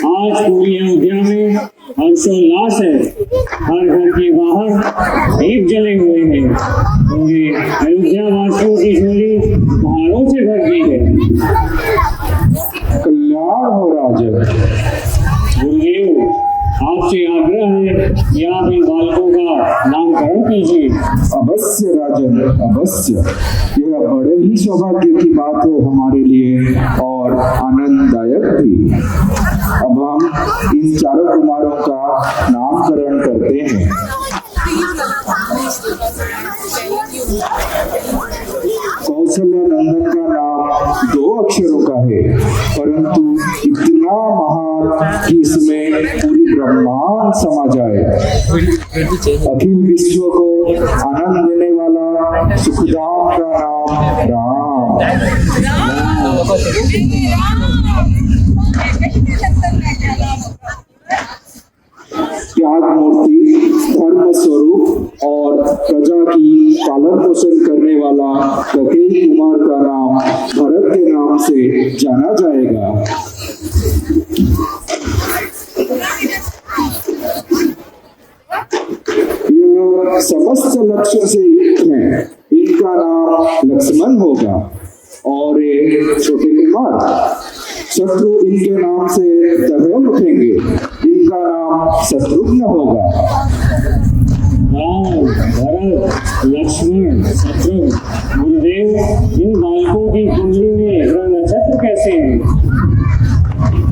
आज आज पूरी अयोध्या में हर्षोल्लास है। हर घर के बाहर दीप जले हुए हैं, क्योंकि अयोध्या वासियों की झोली पहाड़ों से भर गई है। कल्याण हो राजन। गुरुदेव, आपसे आग्रह है कि आप इन बालकों का नामकरण कीजिए। अवश्य राजन, अवश्य। यह बड़े ही सौभाग्य की बात है हमारे लिए और आनंददायक भी। अब हम इन चारों कुमारों का नामकरण करते हैं। कौशल्य नंदन का नाम 2 अक्षरों का है, परंतु इतना महान कि इसमें पूरी ब्रह्मांड समा जाए। अखिल विश्व को आनंद देने वाला सुखदाम का नाम राम। त्याग मूर्ति, धर्म स्वरूप और प्रजा की पालन पोषण करने वाला ककेल कुमार का नाम भरत के नाम से जाना जाएगा। यह समस्त लक्ष्य से युक्त है। इनका नाम लक्ष्मण होगा और ये छोटे कुमार शत्रु इनके नाम से दहल उठेंगे। इनका नाम शत्रुघ्न होगा। राम, भरत, लक्ष्मण, शत्रुघ्न। गुरुदेव, इन बालकों की कुंडली में ग्रह नक्षत्र कैसे हैं?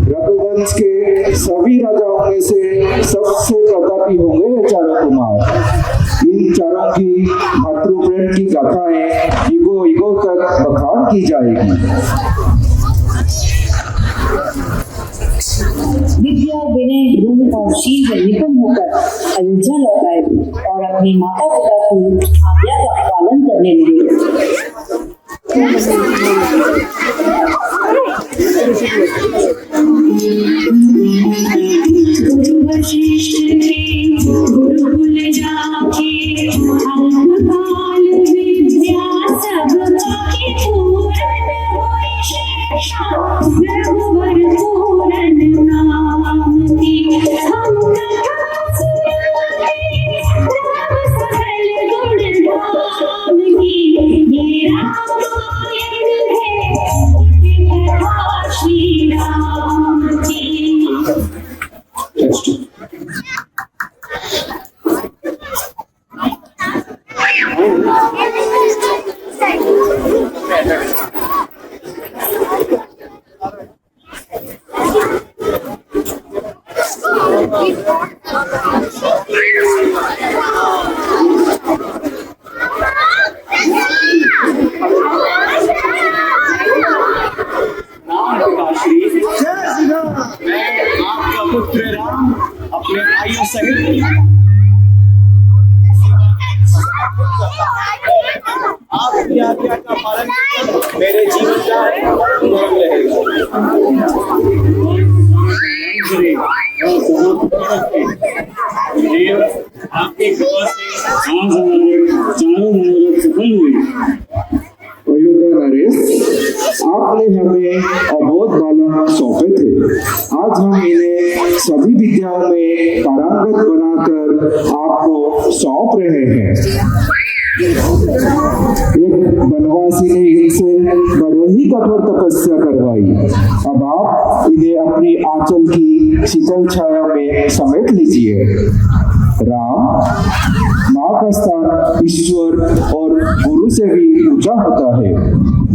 रघुवंश के सभी राजाओं में से सबसे प्रतापी होंगे ये चारों कुमार। इन चारों की भातृप्रेम की गाथाएं युगों युगों तक बखान की जाएगी। विद्या, विनय, गुण और शील में निपुण होकर अयोध्या लौट आए और अपने माता पिता की आज्ञा का पालन करने लगे। गुरु वशिष्ठ के गुरुकुल जाके अल्पकाल विद्या सबके पूर्ण होई शिक्षा। रघुवर पूरन नाम की हम कथा सुनाते, राम सकल गुण धाम की। ये रामायण है उनकी कथा श्री राम की। पुत्र राम अपने भाइयों सहित आपकी आज्ञा का पालन कर मेरे जीवन का आपकी कृपा से आज हमारे चारों मनोरथ सफल हुए। अयोध्या नरेश, आपने हमें अबोध बालक सौंपे थे। आज हम इन्हें सभी विद्याओं में पारंगत बनाकर आपको सौंप रहे हैं। एक बनवासी ने इनसे बड़े ही कठोर तपस्या करवाई। अब आप इन्हें अपनी आंचल की शीतल छाया में समेट लीजिए। राम, माँ का स्थान ईश्वर और गुरु से भी ऊंचा होता है।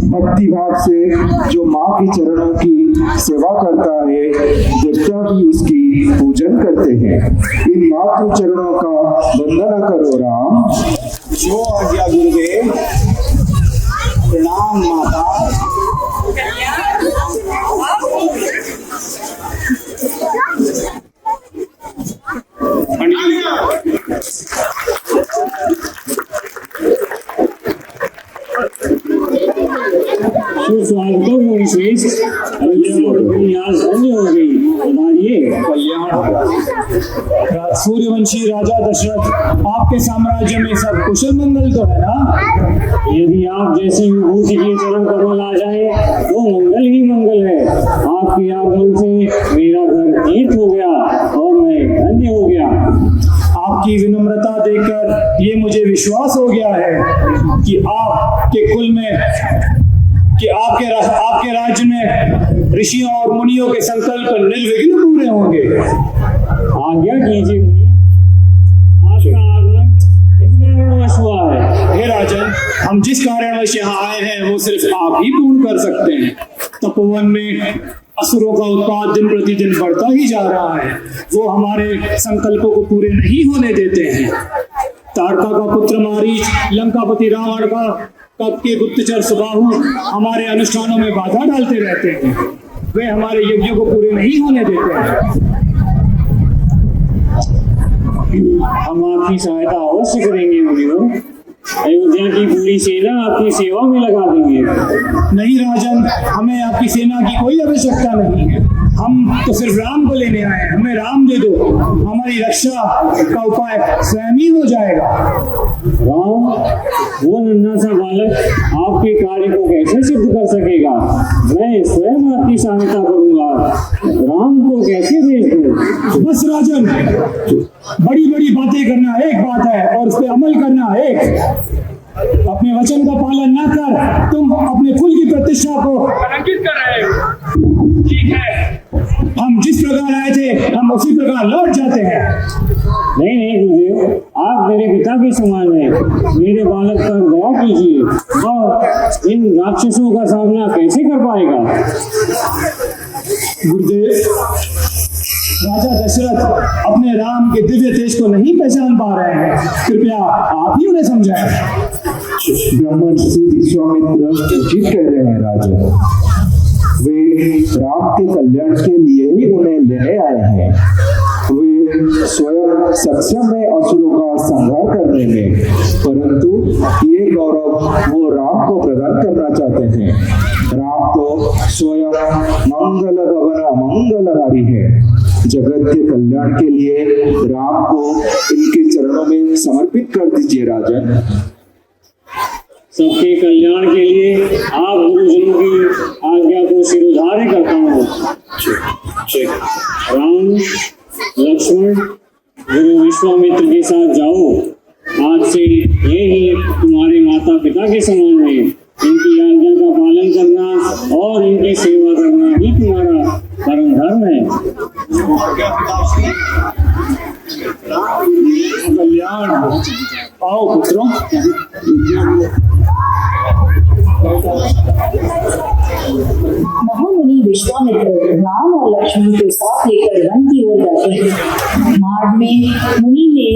भक्ति भाव से जो माँ के चरणों की सेवा करता है, देवता भी उसकी पूजन करते हैं। इन मातृ चरणों का वंदना करो राम। जो आज्ञा गुरुदेव। प्रणाम माता। सुस्वागतम मुनिश्रेष्ठ, अयोध्या धन्य हो गई। बताइए। कल्याण सूर्यवंशी राजा दशरथ, आपके साम्राज्य में सब कुशल मंगल तो है ना? यदि आप जैसी विभूति के चरण कमल आ जाए तो मंगल ही मंगल है। आपके आगमन से मेरा घर तीर्थ हो गया और मैं धन्य हो गया। आपकी विनम्रता देखकर ये मुझे विश्वास हो गया है कि आपके कुल में आपके राज्य में ऋषियों और मुनियों के संकल्प निर्विघ्न पूरे होंगे। आज्ञा कीजिए मुनि, आपका आगमन किस कारणवश हुआ है? हे राजन, हम जिस कारणवश यहाँ आए हैं वो सिर्फ आप ही पूर्ण कर सकते हैं। तपोवन में असुरों का उत्पाद दिन प्रतिदिन बढ़ता ही जा रहा है। वो हमारे संकल्पों को पूरे नहीं होने देते हैं। तारका का पुत्र मारीच, लंकापति रावण का के गुप्तचर सुबाहु हमारे अनुष्ठानों में बाधा डालते रहते हैं। वे हमारे यज्ञों को पूरे नहीं होने देते हैं। हम आपकी सहायता अवश्य करेंगे मुनिवर। अयोध्या की पूरी सेना आपकी सेवा में लगा देंगे। नहीं राजन, हमें आपकी सेना की कोई आवश्यकता नहीं है। हम तो सिर्फ राम को लेने आए हैं। हमें राम दे दो, हमारी रक्षा का उपाय स्वयं ही हो जाएगा। राम, वो नन्हा सा बालक आपके कार्य को कैसे सिद्ध कर सकेगा? मैं स्वयं आपकी सहायता करूंगा। राम को कैसे भेज दूं? बस राजन, बड़ी बड़ी बातें करना एक बात है और उस पर अमल करना एक। अपने वचन का पालन न कर तुम अपने कुल की प्रतिष्ठा को कलंकित कर रहे हो। ठीक है, हम जिस प्रकार आए थे हम उसी प्रकार लौट जाते हैं। नहीं नहीं गुरुदेव, आप मेरे पिता के समान हैं। मेरे बालक पर दया कीजिए और इन राक्षसों का सामना कैसे कर पाएगा? गुरुदेव, राजा दशरथ अपने राम के दिव्य तेज को नहीं पहचान पा रहे हैं। कृपया आप ही उन्हें समझाएं। ब्रह्मर्षि विश्वामित्र ठीक कह रहे हैं राजा। वे राम के कल्याण के लिए ही उन्हें लेने आए हैं। वे स्वयं सक्षम है असुरों का संहार करने में, परंतु ये गौरव वो राम को प्रदान करना चाहते हैं। राम तो स्वयं मंगल गगन अमंगलहारी है। जगत के कल्याण के लिए राम को इनके चरणों में समर्पित कर दीजिए राजन। सबके कल्याण के लिए आप गुरुजनों की आज्ञा को सिरोधार्य करता हूँ। राम, लक्ष्मण, गुरु विश्वामित्र के साथ जाओ। आज से ये ही तुम्हारे माता पिता के समान है। इनकी आज्ञा का पालन करना और इनकी सेवा करना ही तुम्हारा परम धर्म है। कल्याण आओ पुत्रों। महामुनि विश्वामित्र राम और लक्ष्मण के साथ लेकर वन की ओर जाते हैं। मार्ग में मुनि ने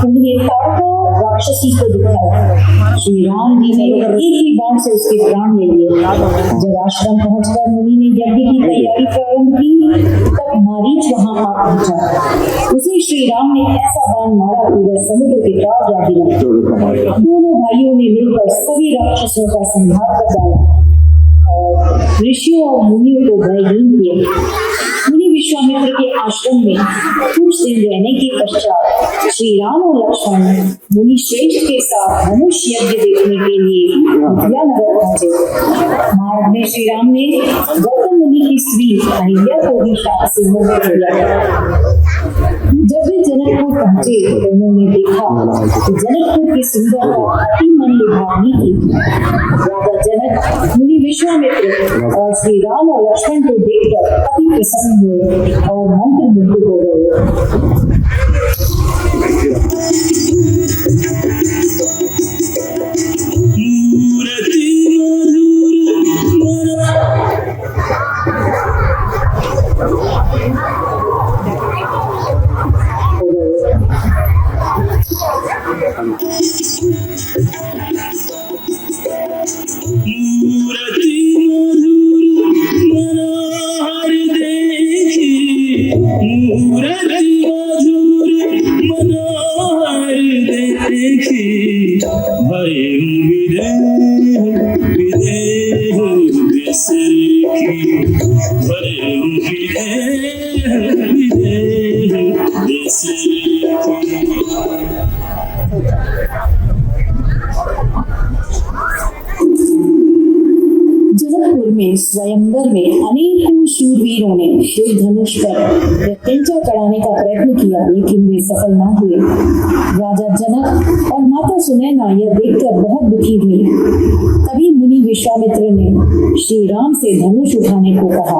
उन्हें ताड़का राक्षसी को दिखाया। श्री राम जी ने एक ही बाण से उसके प्राण ले लिए। जब आश्रम पहुंचकर मुनि ने यज्ञ की तैयारी प्रारंभ की, तब मारीच वहां आ पहुंचा। उसे श्री राम ने ऐसा बाण मारा कि वह समुद्र के पार जा गिरा। दोनों भाइयों ने मिलकर सभी राक्षसों का संहार कर डाला और ऋषियों और मुनियों को भयहीन किया। मुनि विश्वामित्र के आश्रम में कुछ दिन रहने के पश्चात श्री राम और लक्ष्मण मुनि श्रेष्ठ के साथ धनुष यज्ञ देखने के लिए मिथिला नगर पहुंचे। मार्ग में श्री राम ने गौतम मुनि की स्त्री अहिल्या को भी शाप से मुक्त किया। जब वे जनकपुर पहुंचे तो उन्होंने देखा कि जनकपुर की सुंदरता अति मन लुभावनी थी। राजा जनक मुनि विश्वामित्र और श्री राम और लक्ष्मण को देखकर अति प्रसन्न हुए और मंत्रमुग्ध हो गए। मूर्ति मधुर मनोहर देखी स्वयंवर में अनेकों शूरवीरों ने शिव धनुष पर प्रत्यंचा चढ़ाने का प्रयत्न किया, लेकिन वे सफल न हुए। राजा जनक और माता सुनैना यह देखकर बहुत दुखी हुए। तभी मुनि विश्वामित्र ने श्री राम से धनुष उठाने को कहा।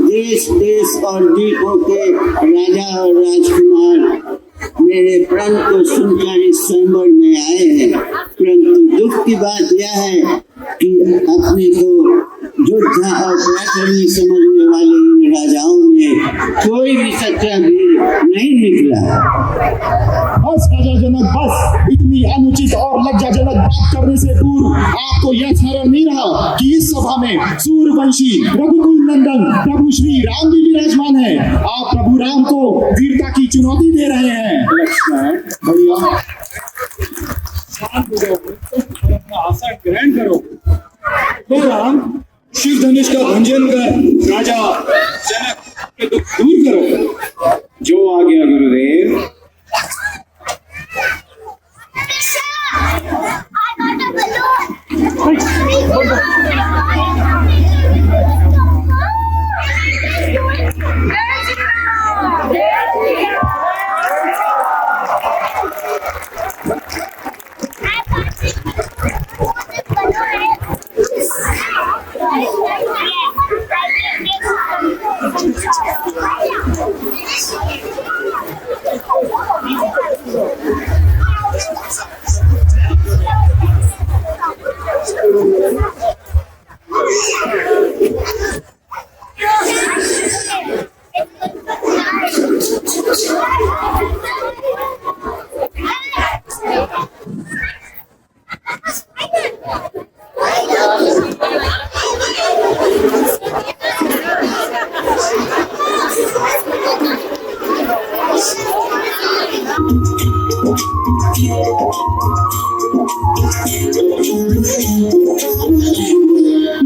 देश देश और द्वीपों के राजा और राजकुमार मेरे प्रण को सुनकर इस स्वयंवर में आए हैं, परंतु दुख की बात यह है कि अपने को योद्धा और पराक्रमी समझने वाले इन राजाओं में कोई भी सच्चा वीर नहीं निकला। बस राजा जनक, बस इतनी अनुचित और लज्जाजनक बात करने से पूर्व आपको यह स्मरण नहीं रहा कि इस सभा में सूर्यवंशी रघुकुल नंदन प्रभु श्री राम भी विराजमान है। आप प्रभु राम को वीरता की चुनौती दे रहे हैं। लक्ष्मण भैया शांत हो जाओ और अपना आसन ग्रहण करो। तो राम, शिव धनुष का भंजन कर राजा जनक के दुख दूर करो। जो आ गया गुरुदेव।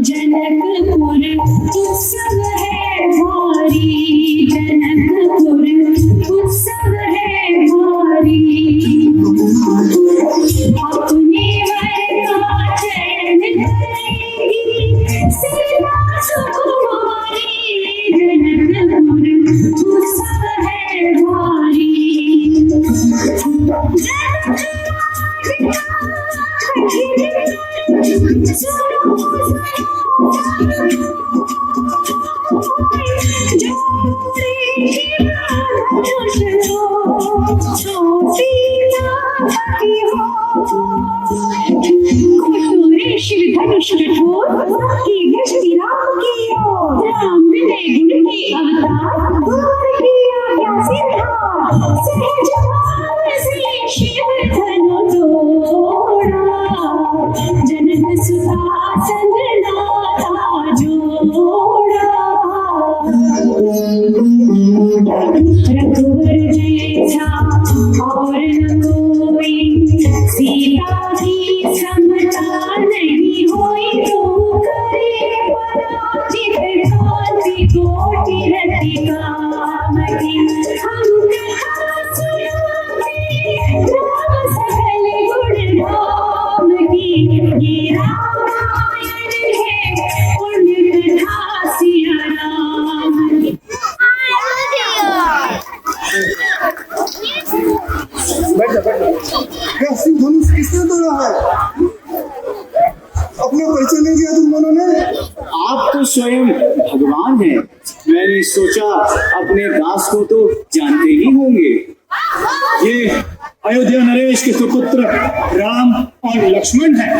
जनकपुर उत्सव है भारी, जनकपुर उत्सव है भारी। अपने वर का चयन करेगी सीता सुकुमारी, जनकपुर उत्सव है भारी। शिव धनुष कठोर की दृष्टि राम की ओर, राम विनय गुण की अवतार, भूर किया क्या सिद्धार, सहज भाव से शिव धनु तोड़ा, जनक सुता संग नाथा जोड़ा। रघुवर जैसा और न कोई, सीता की समता नहीं होई, तो करे पराजित कांति कोटि रति कामति। हम कथा सुनाते राम सकल गुण धाम की, ये रामायण है पुण्य कथा सिया राम की। क्या शिव धनुष किसने तोड़ा है? अपना परिचय नहीं दिया तुम दोनों ने। आप तो स्वयं भगवान हैं। मैंने सोचा अपने दास को तो जानते ही होंगे। ये अयोध्या नरेश के सुपुत्र राम और लक्ष्मण हैं।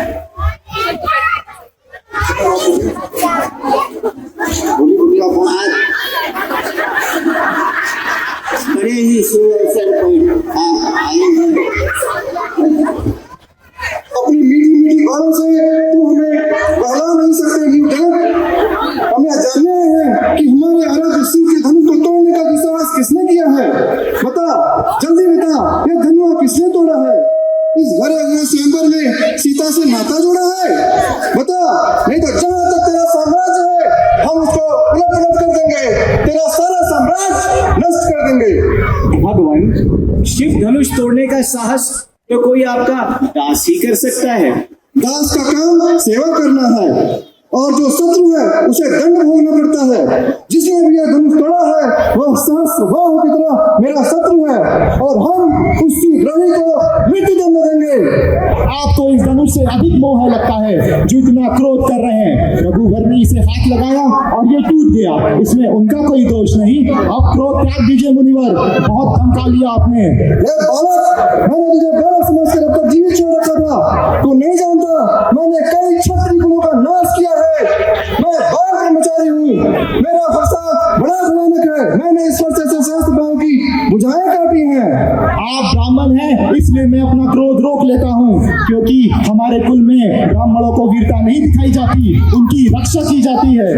बड़े ही सुअवसर पर आए हैं। अपनी मीठी मीठी बातों से तुम हमें बहला नहीं सकते लीडर। हमें जानना है कि हमारे आराध्य शिव के धनुष को तोड़ने का दुस्साहस किसने किया है। बता, जल्दी बता, यह धनुष किसने तोड़ा नाता जोड़ा है? बता, नहीं तो जहां तक तेरा साम्राज्य है हम उसको उलट कर देंगे, तेरा सारा साम्राज्य नष्ट कर देंगे। भगवान, शिव धनुष तोड़ने का साहस तो कोई आपका दास ही कर सकता है। दास का काम सेवा करना है, और जो शत्रु है उसे दंड भोगना पड़ता है। जिसने भी यह धनुष तोड़ा है वह सहज स्वभाव की तरह मेरा शत्रु है, और हम उसकी द्रोही को मृत्यु दंड देंगे। आपको इस धनुष से अधिक मोह लगता है जो इतना क्रोध कर रहे हैं। रघुवर ने इसे हाथ लगाया और ये टूट गया, इसमें उनका कोई दोष नहीं। अब क्रोध त्याग दीजिए मुनिवर, बहुत धमका लिया आपने। बालक, मैंने तुझे बालक समझकर अब तक जीवित छोड़ रखा था। तू नहीं जानता मैंने कई क्षत्रिय कुलों का नाश किया है। मैं बाल कर्मचारी हूँ, मेरा फरसा बड़ा भयानक है। मैंने इस फरसे से सहस्त्र बाहों की बुझाएं काटी हैं। आप ब्राह्मण हैं, इसलिए मैं अपना क्रोध रोक लेता हूँ, क्योंकि हमारे कुल में ब्राह्मणों को वीरता नहीं दिखाई जाती, उनकी रक्षा की जाती है।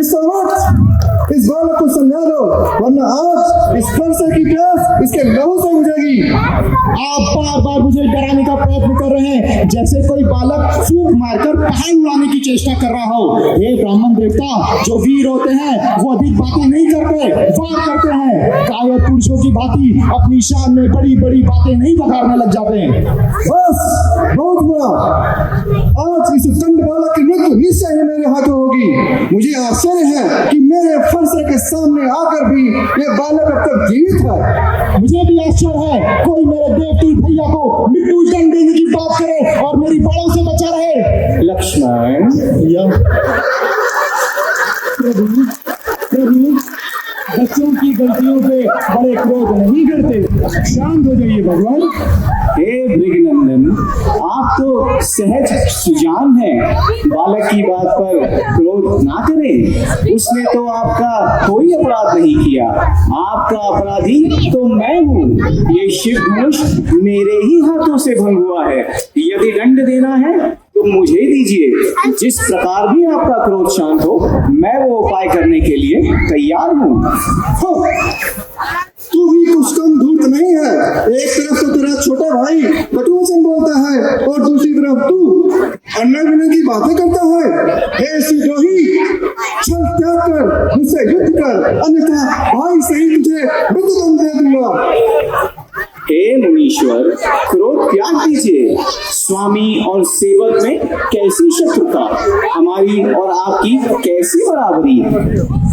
इस बालक को समझा दो, वरना आज इस फरसे की प्यास इसके लहू से बुझेगी। आप बार बार मुझे डराने का प्रयत्न कर रहे हैं, जैसे कोई बालक फूंक मारकर पहाड़ उड़ाने की चेष्टा कर रहा हो। ये ब्राह्मण देवता जो वीर होते हैं वो अधिक बातें नहीं करते, वार करते हैं। कायर पुरुषों की भांति अपनी शान में बड़ी बड़ी बातें नहीं बखारने लग जाते हैं। बस, बहुत हुआ। आज इस दंड बालक की मृत्यु निश्चय ही मेरे हाथों होगी। मुझे आश्चर्य है कि मेरे फरसे के सामने आकर भी ये बालक अब तक जीवित है। मुझे भी आश्चर्य है कोई मेरे देवतुल भैया को मृत्यु दंड देने की बात करे और मेरी बालों से बचा रहे। लक्ष्मण, प्रभु, बच्चों की गलतियों पे बड़े क्रोध नहीं करते, शांत हो जाइए भगवान। हे मृगनंदन, आप तो सहज सुजान हैं, बालक की बात पर क्रोध ना करें। उसने तो आपका कोई अपराध नहीं किया, आपका अपराधी तो मैं हूँ। ये शिव धनुष मेरे ही हाथों से भंग हुआ है। यदि दंड देना है तो मुझे दीजिए। जिस प्रकार भी आपका क्रोध शांत हो, मैं वो उपाय करने के लिए तैयार हूँ। तू भी कुछ कम धूर्त नहीं है। एक तरफ तो तेरा छोटा भाई कटुवचन बोलता है, और दूसरी तरफ तू अन्य विनय की बातें करता है। हे सिद्रोही, छल त्याग कर मुझसे युद्ध कर, अन्यथा भाई सही तुझे मृत्युदंड दे दूंगा। हे मुनीश्वर, क्रोध त्याग दीजिए। स्वामी और सेवक में कैसी शत्रुता, हमारी और आपकी कैसी बराबरी।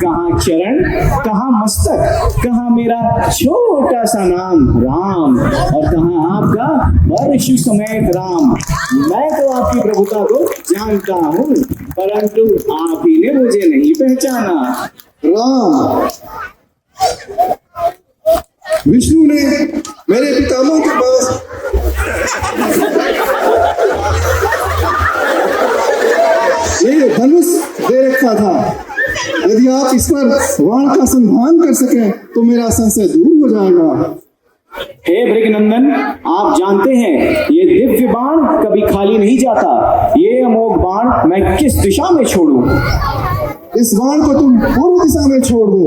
कहाँ चरण, कहाँ मस्तक, कहाँ मेरा छोटा सा नाम राम, और कहाँ आपका परशु समेत राम। मैं तो आपकी प्रभुता को जानता हूँ, परंतु आप ही ने मुझे नहीं पहचाना। राम, विष्णु ने मेरे पितामह के पास ये धनुष दे रखा था। यदि आप इस पर वाण का संधान कर सकें तो मेरा संशय दूर हो जाएगा। हे मृगनंदन, आप जानते हैं ये दिव्य बाण कभी खाली नहीं जाता। ये अमोघ बाण मैं किस दिशा में छोड़ूं? इस बाण को तुम पूर्व दिशा में छोड़ दो।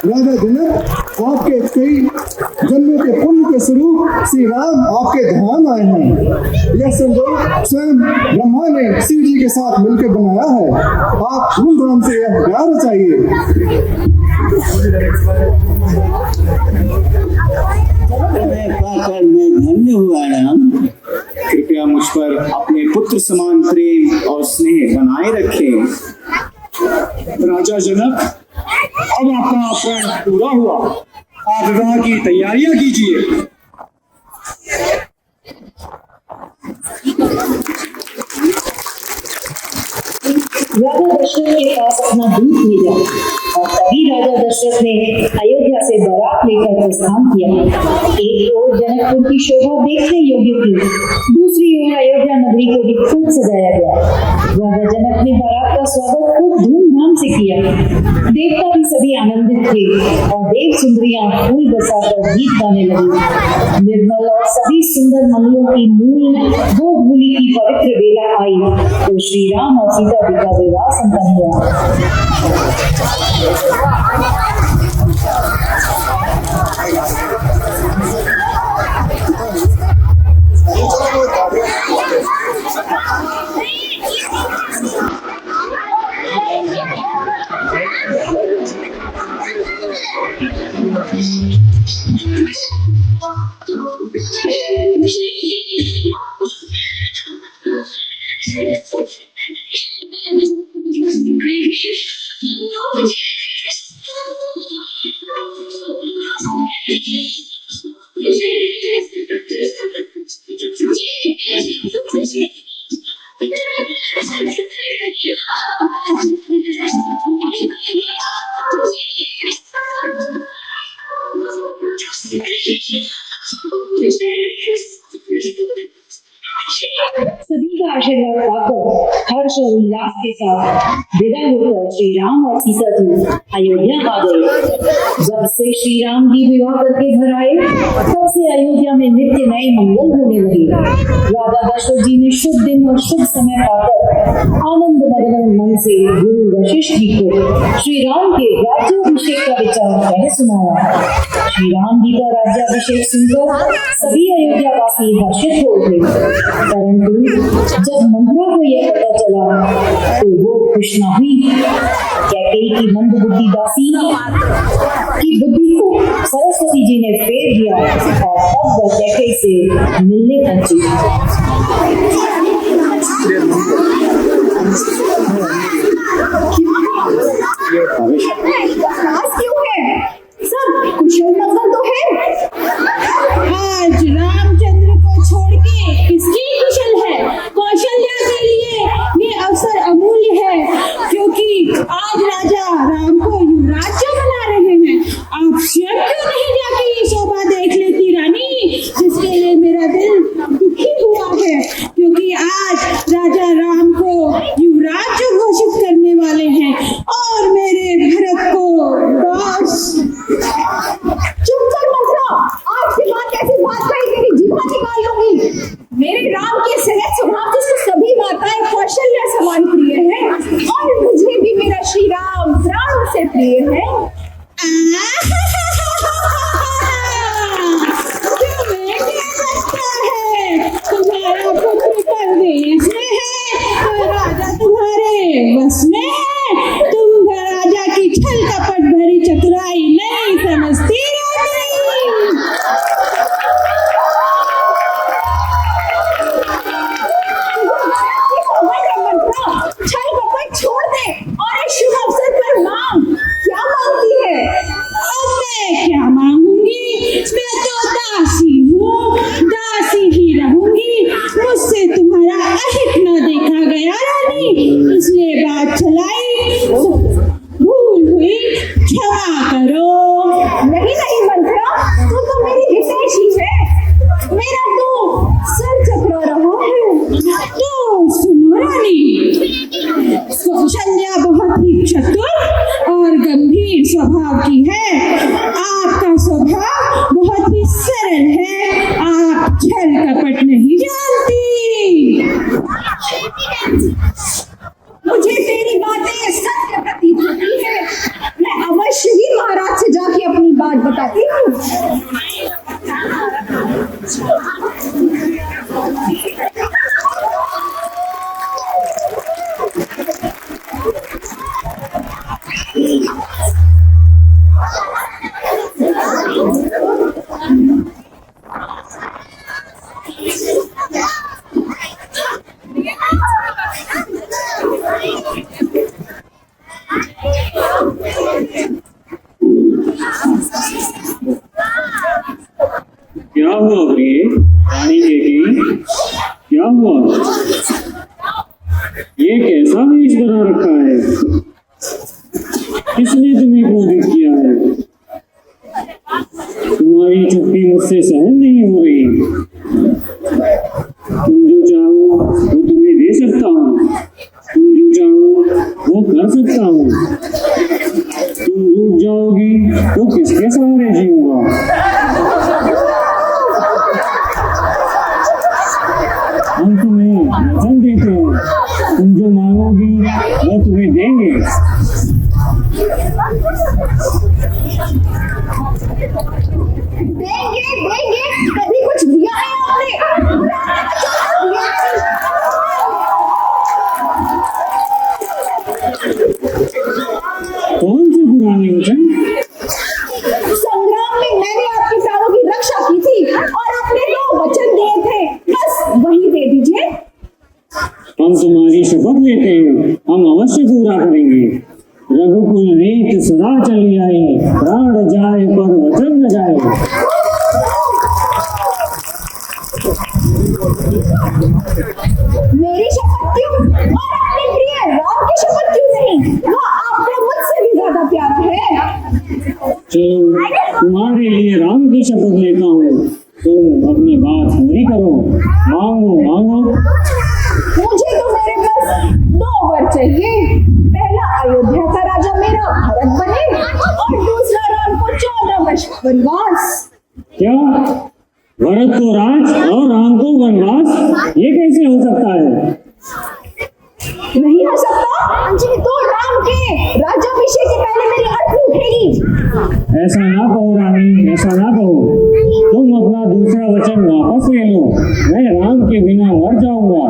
राजा जनक, आपके कई जन्मों के पुण्य के स्वरूप श्री राम आपके धाम आए हैं। यह संजोग स्वयं ब्रह्मा ने शिव जी के साथ मिलकर बनाया है। आप धूमधाम से यह प्यार रचाइए। पाकर मैं धन्य हुआ राम। कृपया मुझ पर अपने पुत्र समान प्रेम और स्नेह बनाए रखें। राजा जनक, अब आपका प्रण पूरा हुआ, आप विवाह की तैयारियां कीजिए। राजा दशरथ के पास अपना दूत भेजा, और तभी राजा दशरथ ने अयोध्या से बारात लेकर प्रस्थान किया। एक ओर जनकपुर की शोभा देखने योग्य थी, दूसरी ओर अयोध्या नगरी को भी खूब सजाया गया। राजा जनक ने बारात का स्वागत खूब धूमधाम से किया। देवता भी सभी आनंदित थे, और देव सुंदरियां फूल बरसाकर गीत गाने लगी। निर्मल और सभी सुंदर मंगलों की मूल दो भूली की पवित्र बेला आई तो श्री राम और सीता जी का विवाह संपन्न हुआ। सभी का आशीर्वाद पाकर हर्ष और उल्लास के साथ विदा होकर श्री राम और सीता जी अयोध्या आ गए। जब से श्री राम जी विवाह करके घर आए तब से अयोध्या में नित्य नए मंगल होने लगे। राजा दशरथ जी ने शुभ दिन और शुभ समय पाकर आनंद मगन मन से गुरु वशिष्ठ जी को श्री राम के राज्याभिषेक का विचार कह सुनाया। श्री राम जी का राज्याभिषेक सुनकर सभी अयोध्यावासी हर्षित हो उठे, परंतु जब मंत्रा को यह पता चला तो वो खुश न हुई। कैकेयी की मंद बुद्धि दासी की बुद्धि को सरस्वती जी ने फेर दिया और तब वह कैकेयी से मिलने पहुंची। क्यों है? सब कुशल मंगल तो है। आज रामचंद्र को छोड़ के किसकी कुशल है? कौशल्या के लिए ये अवसर अमूल्य है, क्योंकि आज राजा राम को युवराज्य बना रहे हैं। आप स्वयं क्यों नहीं जाके ये शोभा देख लेती रानी, जिसके लिए मेरा दिल दुखी हुआ है, क्योंकि आज राजा राम को युवराज्य घोषित करने वाले हैं और मेरे भरत को दास। चुप कर मंत्रा, आज के बाद कैसी बात कही तेरी जीवा निकाल लूंगी। मेरे राम के सहज स्वभाव जिसको सभी माताएं कौशल्या समान प्रिय है, और मुझे भी मेरा श्री राम प्राणों से प्रिय है। तुम्हारा पुत्र परदेश में है तो राजा तुम्हारे बस में है। तुम राजा की छल कपट भरी चतुराई नहीं समझती छल कपट छोड़ दे और इस शुभ अवसर पर मांग। क्या मांगती है? अब मैं क्या मांगूंगी? मैं तो दासी हूँ, दासी ही रहूंगी। मुझसे तुम्हारा अहित न देखा गया रानी, इसलिए बात चलाई, भूल हुई, क्षमा करो। नहीं नहीं मंत्रा, तू तो मेरी हितैषी है, मेरा तो सर चकरा रहा है। तो सुनो रानी, कौशल्या बहुत ही चतुर और गंभीर स्वभाव की है। आपका स्वभाव बहुत ही सरल है, आप छल कपट नहीं जानती। मुझे तेरी बातें सत्य प्रतीत होती है। मैं अवश्य ही महाराज से जाके अपनी बात बताती हूँ। क्या हुआ प्रिय? रानी कैकेयी, क्या हुआ? ये कैसा वेश बना रखा है? किसने तुम्हें क्रोधित किया है? तुम्हारी चुप्पी मुझसे सहन नहीं हो रही। तुम जो चाहो वो तुम्हें दे सकता हूँ, तुम जो चाहो वो कर सकता हूँ। तुम रूठ जाओगी तो किसके सहारे जीऊंगा? हम तुम्हें वचन देते हैं, तुम जो मांगोगी वो तुम्हें देंगे। हम तुम्हारी शपथ लेते हैं, हम अवश्य पूरा करेंगे। रघुकुल रीत सदा चली आई, प्राण जाए पर वचन न जाए। मेरी शपथ क्यों और अपने प्रिय राम की शपथ क्यों नहीं? वो आपको मुझसे भी ज्यादा प्यारा है। चलो तुम्हारे लिए राम की शपथ लेता हूँ, तुम अपनी बात पूरी करो। मांगो मांगो। मुझे तो मेरे बस 2 वर चाहिए। पहला अयोध्या का राजा मेरा भरत बने और दूसरा राम को 14 वर्ष वनवास। क्या भरत को राज और राम को वनवास? ये कैसे हो सकता है? नहीं हो सकता तो राम के राज्याभिषेक के पहले मेरी अर्थी उठेगी। ऐसा ना कहो रानी, ऐसा ना कहो। तुम अपना दूसरा वचन वापस ले लो। मैं राम के बिना मर जाऊंगा।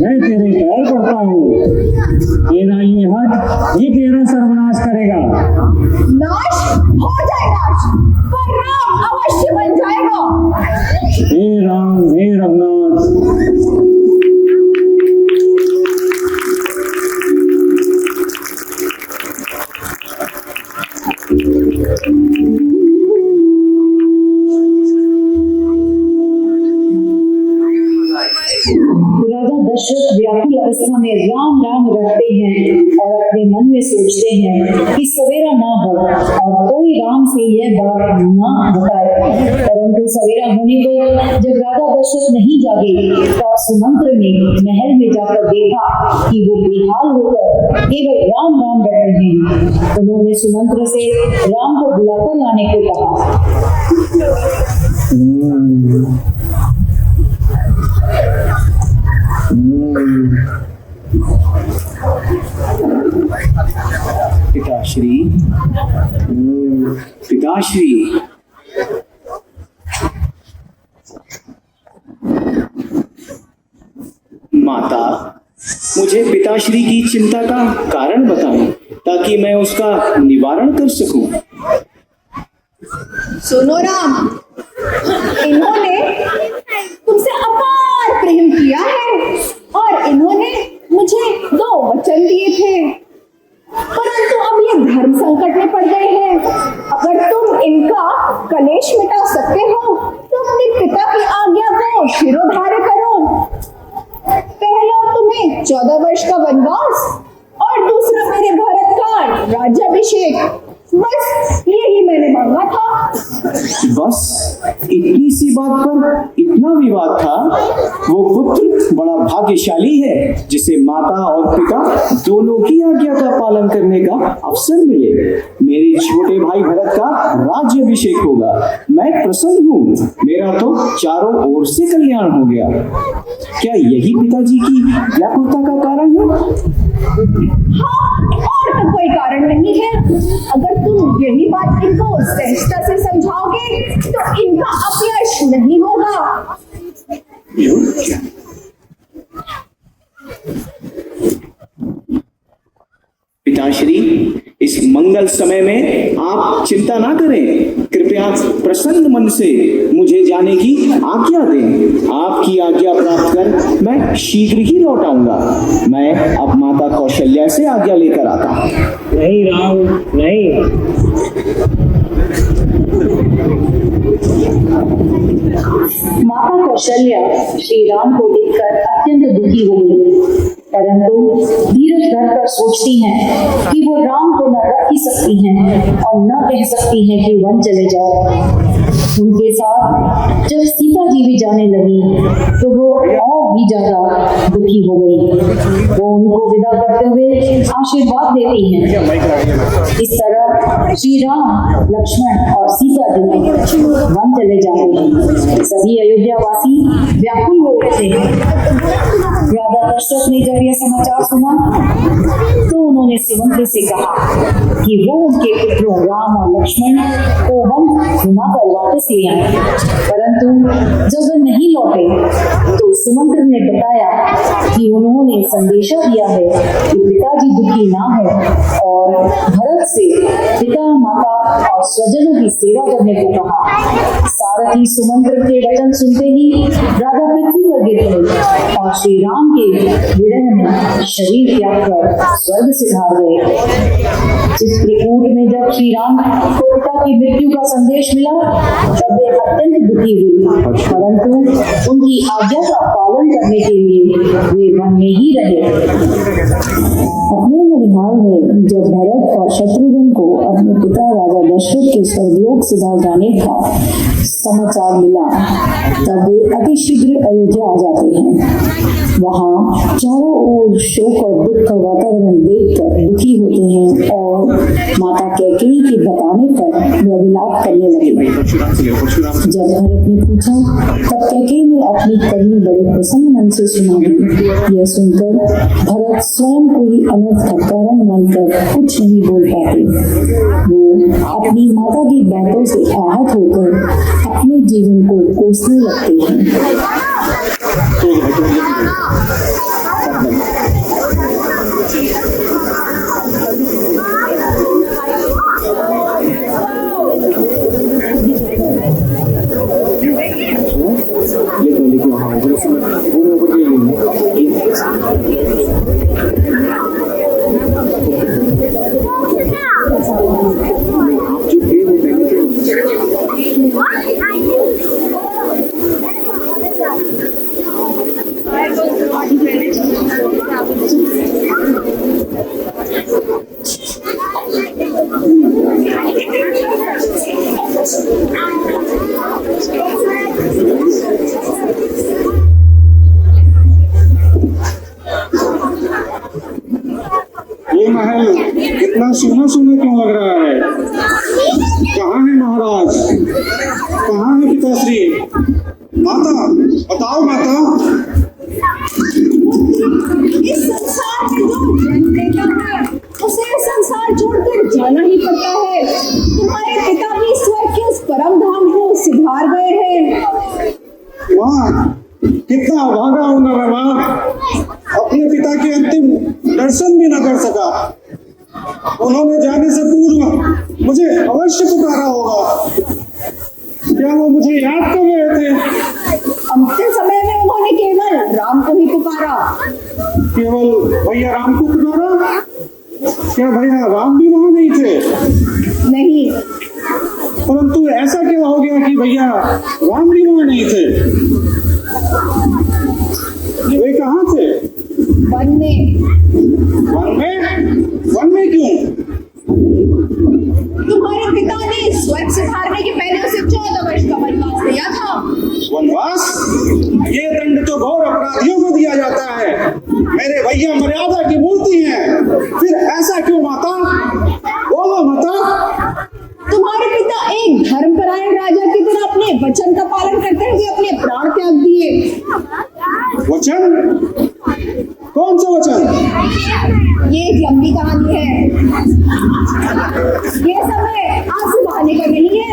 मैं तेरे पैर पड़ता हूँ। तेरा ये हट ही तेरा सर्वनाश करेगा। नाश हो जाए नाश, पर राम अवश्य बन जाएगा। हे राम, हे रघुनाथ। राजा दशरथ व्याकुल अवस्था में राम राम रटते हैं और अपने मन में सोचते हैं कि सवेरा ना हो और कोई राम से यह बात ना बताए। परंतु सवेरा होने पर जब राजा दशरथ नहीं जागे तब सुमंत्र ने महल में जाकर देखा कि वो बेहाल होकर केवल राम राम रट रहे हैं। उन्होंने सुमंत्र से राम को बुलाकर लाने को कहा। पिताश्री, पिताश्री। माता, मुझे पिताश्री की चिंता का कारण बताएं ताकि मैं उसका निवारण कर सकूं। सुनो राम, इन्होंने तुमसे अपार प्रेम किया है और इन्होंने मुझे 2 वचन दिए थे, परंतु अब ये धर्म संकट में पड़ गए हैं। अगर तुम इनका कलेश मिटा सकते हो तो अपने पिता की आज्ञा को शिरोधार्य करो। पहला तुम्हें 14 वर्ष का वनवास और दूसरा मेरे भरत का राज्याभिषेक। बस यही मैंने मांगा था। बस इतनी सी बात पर इतना विवाद था? वो पुत्र बड़ा भाग्यशाली है जिसे माता और पिता दोनों की आज्ञा का पालन करने का अवसर मिले। मेरे छोटे भाई भरत का राज्याभिषेक होगा। मैं प्रसन्न हूँ। मेरा तो चारों ओर से कल्याण हो गया। क्या यही पिताजी की व्याकुलता का कारण है? हाँ, और तो कोई कारण नहीं है। अगर तुम यही बात इनको सहजता से समझाओगे तो इनका अपयश नहीं होगा। पिताश्री, इस मंगल समय में आप चिंता ना करें। कृपया प्रसन्न मन से मुझे जाने की आज्ञा दें। आपकी आज्ञा प्राप्त कर मैं शीघ्र ही लौट आऊंगा। मैं अब माता कौशल्या से आज्ञा लेकर आता हूँ। नहीं राम, नहीं। माता कौशल्या श्री राम को देखकर अत्यंत दुखी हो गई, परंतु धीरज धरकर सोचती हैं कि वो राम को न रख ही सकती हैं और न कह सकती हैं कि वन चले जाओ। उनके साथ जब सीता जी भी जाने लगी तो वो और भी ज्यादा दुखी हो गई। वो उनको विदा करते हुए आशीर्वाद देती हैं। इस तरह श्री राम, लक्ष्मण और सीता जी वन चले जाते हैं। सभी अयोध्यावासी व्याकुल हो उठते हैं। राजा दशरथ ने जब यह समाचार सुना तो उन्होंने सुमंत्र से कहा कि वो उनके पुत्रों राम और लक्ष्मण को वन घुमाकर वापस ले आए। परंतु जब वे नहीं लौटे तो सुमंत्र ने बताया कि उन्होंने संदेशा दिया है कि पिताजी दुखी ना हो और भरत से पिता, माता और स्वजनों की सेवा करने को कहा। सारथी सुमंत्र के वचन सुनते ही राजा पृथ्वी पर गिर गए और श्री राम के विरह में शरीर त्याग कर स्वर्ग सिधार गए। चित्रकूट में जब श्री राम को पिता की मृत्यु का संदेश मिला तब वे अत्यंत दुखी हुए, परंतु उनकी आज्ञा का पालन करने के लिए वे वन में ही रहे। अपने ननिहाल में जब भरत और शत्रुघ्न को अपने पिता राजा दशरथ के स्वर्गलोक सिधार जाने का समाचार मिला तब वे अति शीघ्र अयोध्या आ जाते हैं। वहाँ चारों ओर शोक और दुख का वातावरण देखकर दुखी होते हैं और माता कैकेयी के बताने पर वह विलाप करने लगे। जब भरत ने पूछा तब कैकेयी ने अपनी कहानी बड़े प्रसन्न मन से सुनाई। यह सुनकर भरत स्वयं को ही अनर्थ का कारण मानकर कुछ नहीं बोल पाते। वो अपनी माता की बातों से आहत होकर अपने जीवन को कोसने लगते हैं। ये महल इतना सुना सुना क्यों लग रहा है? कहाँ है महाराज? कहाँ है पिताश्री? माता, बताओ माता। इस संसार में जो जन्म लेता है उसे संसार छोड़कर जाना ही पड़ता है। तुम्हारे पिता भी स्वर्ग के उस परम धाम को सिधार गए हैं। माँ, कितना अभागा हूँ ना मैं माँ। अपने पिता के अंतिम दर्शन भी न कर सका। उन्होंने जाने से पूर्व मुझे अवश्य पुकारा होगा। क्या वो मुझे याद कर रहे थे? अंतिम समय में उन्होंने केवल राम को ही पुकारा। केवल भैया राम को पुकारा? क्या भैया राम भी वहां नहीं थे? नहीं। परंतु ऐसा क्या हो गया कि भैया राम भी वहां नहीं थे? वे कहाँ थे? वन में। वन में? वन में क्यों? तुम्हारे पिता ने स्वर्ग सिधारने के पहले उसे 14 वर्ष का वनवास दिया था। वनवास? ये दंड तो घोर अपराधियों को दिया जाता है। मेरे भैया मर्यादा की मूर्ति हैं। फिर ऐसा क्यों माता? बोलो माता। तुम्हारे पिता एक धर्मपरायण राजा की तरह अपने वचन का पालन करते हुए अपने प्राण त्याग दिए। वचन? कौन सा वचन? ये एक लंबी कहानी है। ये समय आंसू बहाने का नहीं है।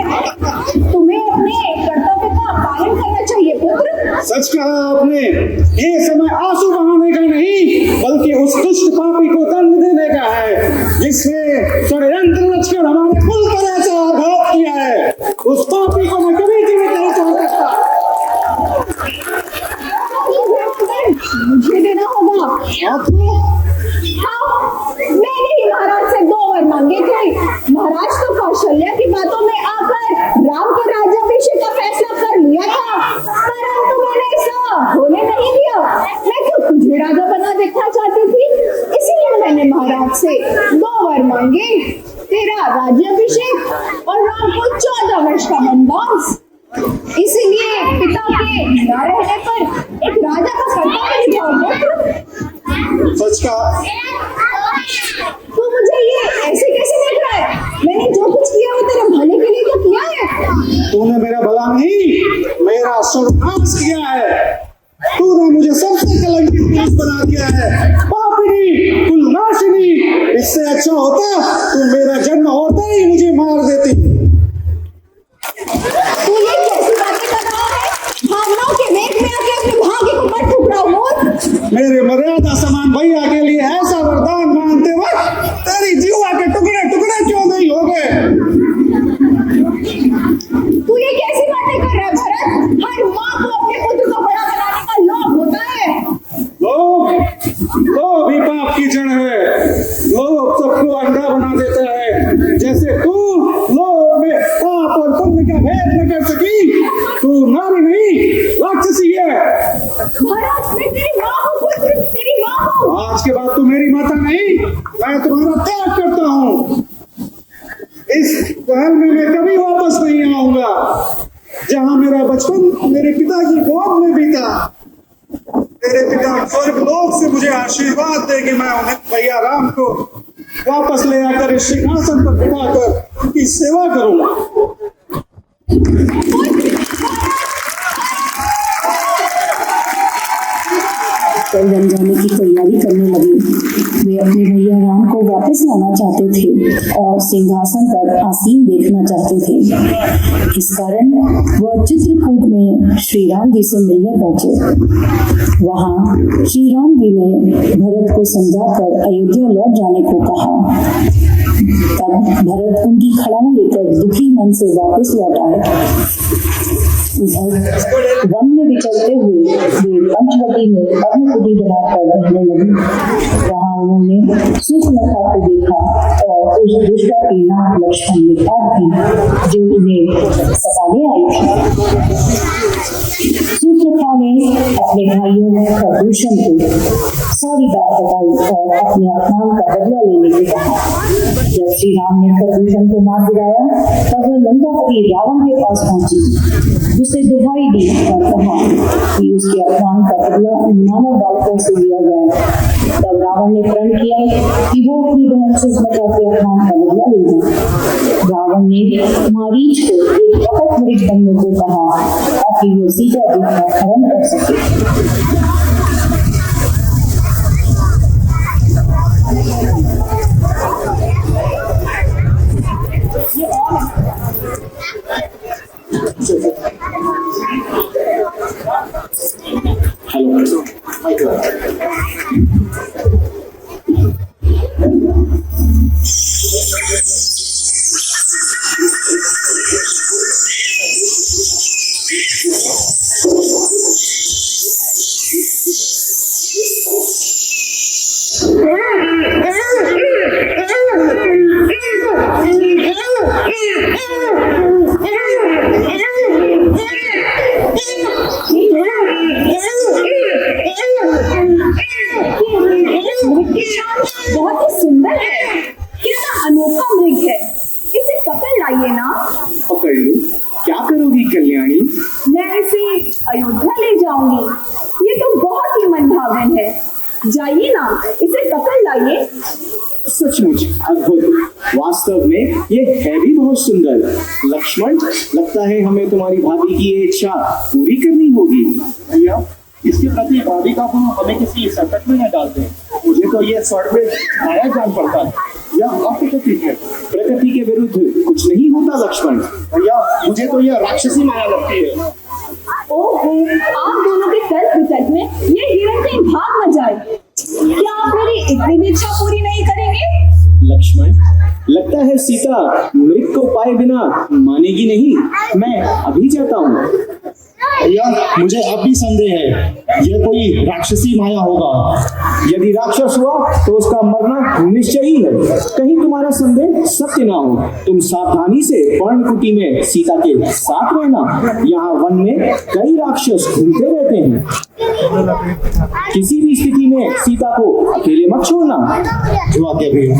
तुम्हें अपने कर्तव्य का पालन करना चाहिए पुत्र। सच कहा आपने। ये समय आंसू बहाने का नहीं बल्कि उस दुष्ट पापी को दंड देने का है जिसने षड्यंत्र रचकर हमारे कुल पर ऐसा आघात किया है। उस पापी को मैं कभी जीवित नहीं छोड़ सकता। मुझे देना होगा। आपको? हाँ, मैंने ही महाराज से 2 वर मांगे थे। महाराज तो कौशल्या की बातों में आकर राम के राज्याभिषेक का फैसला कर लिया था, परंतु मैंने ऐसा होने नहीं दिया। मैं तो तुझे राजा बना देखना चाहती थी, इसीलिए मैंने महाराज से 2 वर मांगे। तेरा राज्याभिषेक और राम को 14 वर्ष का वनवास। इसीलिए पिता के न रहने पर एक राजा का कर्तव्य निभाओ। सच कहा। तू मुझे ये ऐसे कैसे देख रहा है? मैंने जो कुछ किया वो तेरे भले के लिए तो किया है। तूने मेरा भला नहीं, मेरा सर्वनाश किया है। तूने मुझे सबसे कलंकित पुरुष बना दिया है। पापिनी, कुलनाशिनी। इससे अच्छा होता तू मेरा जन्म होता ही मुझे मार देती। तू ये कैसी बातें कर रहा है? भावनाओं के वेग में आके अपने भाग्य को मत ठुकराओ मोर। मेरे मर्यादा समान भैया के लिए ऐसा वरदान मांगते वक्त तेरी जीवा के टुकड़े टुकड़े क्यों नहीं हो गए? तू ये कैसी बातें कर राक्षसी है। महाराज मैं तेरी माँ हूँ पुत्र, तेरी माँ हूँ। आज के बाद तू मेरी माता नहीं, मैं तुम्हारा त्याग करता हूँ। इस महल में मैं कभी वापस नहीं आऊंगा। जहां मेरा बचपन मेरे पिता की गोद में बीता, मेरे पिता स्वर्गलोक से मुझे आशीर्वाद दे कि मैं उन्हें भैया राम को वापस ले आकर इस सिंहासन पर बिठाकर उनकी सेवा करूंगा। पर बन जाने की तैयारी करने लगे। वे अपने भैया राम को वापस लाना चाहते थे और सिंहासन पर आसीन देखना चाहते थे। इस कारण वह चित्रकूट में श्री राम जी से मिलने पहुंचे। वहां श्री राम जी ने भरत को समझाकर अयोध्या लौट जाने को कहा। तब भरत उनकी खड़ाऊ लेकर दुखी मन से वापस लौट आए। उधर वन में विचरते हुए वे पंचवटी में पर्णकुटी बनाकर रहने लगे। वहां उन्होंने सूर्पनखा को देखा और उस दुष्ट के नाम लक्ष्मण ने काट दी जो उन्हें सताने आई थी। सूर्पनखा ने अपने भाइयों खरदूषण को सारी बात बताई और अपने अपमान का बदला लेने को कहा। जब श्री राम ने खरदूषण को मार गिराया तब वह लंकापति रावण के पास पहुंची, जिसे दुहाई दी और कहा कि उसके अपमान का बदला मानव बालकों से लिया जाए। तब रावण ने प्रण किया कि वो अपनी बहन सूर्पनखा के अपमान का बदला लेगा। रावण ने मारीच को एक कपट मृग बनने को कहा ताकि वो सीता जी का हरण कर सके। बहुत ही सुंदर है, कितना अनोखा मृग है। इसे पकड़ लाइए ना। पकड़ लो, क्या करोगी कल्याणी? मैं इसे अयोध्या ले जाऊंगी। ये तो बहुत ही मनभावन है। जाइए ना, इसे पकड़ लाइए। सचमुच अद्भुत, वास्तव में ये है भी बहुत सुंदर। लक्ष्मण, लगता है हमें तुम्हारी भाभी की ये इच्छा पूरी करनी होगी। भैया, इसके प्रति भाभी का गुण हमें किसी संकट में न डालते। मुझे तो यह स्वर्ग में माया जान पड़ता है। यह अप्रकृति है, प्रकृति के विरुद्ध कुछ नहीं होता लक्ष्मण। भैया, मुझे तो यह राक्षसी माया लगती है। ओहो, आप दोनों के तर्क वितर्क में ये हिरण कहीं भाग न जाए। क्या आप मेरी इतनी भी इच्छा पूरी नहीं करेंगे? लक्ष्मण, लगता है सीता मृग को पाए बिना मानेगी नहीं। मैं अभी जाता हूँ। भैया, मुझे अब भी संदेह है, यह कोई राक्षसी माया होगा। यदि राक्षस हुआ तो उसका मरना निश्चय ही है। कहीं तुम्हारा संदेह सत्य ना हो। तुम सावधानी से पर्णकुटी में सीता के साथ रहना। यहाँ वन में कई राक्षस घूमते रहते हैं। किसी भी स्थिति में सीता को अकेले मत छोड़ना। जो आज्ञा भैया।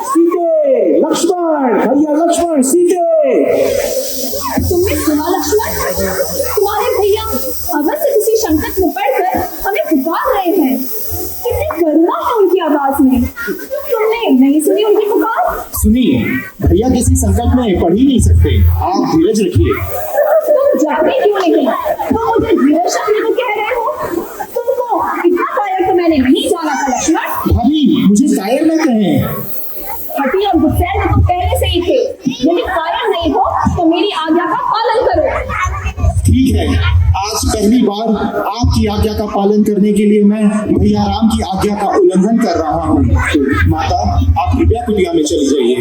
सीते, लक्ष्मण, भैया लक्ष्मण, सीते। तुमने सुना लक्ष्मण? तुम्हारे भैया अवश्य किसी संकट में पड़कर हमें पुकार रहे हैं। कितनी करुणा है उनकी आवाज में। तुमने नहीं सुनी उनकी पुकार? सुनिए, भैया किसी संकट में पड़ ही नहीं सकते। आप धीरज रखिए। तुम जाते क्यों नहीं? तुम मुझे धीरज रखने को कह रहे हो? तुमको इतना कायर तो मैंने नहीं जाना था लक्ष्मण। भाभी, मुझे कायर न कहें। हटी और गुस्सैल तो पहले से ही थे। यदि कायर नहीं हो तो मेरी आज्ञा का पालन करो। ठीक है, आज पहली बार आपकी आज्ञा का पालन करने के लिए मैं भैया राम की आज्ञा का उल्लंघन कर रहा हूँ। तो माता, आप कृपया कुटिया में चली जाइए।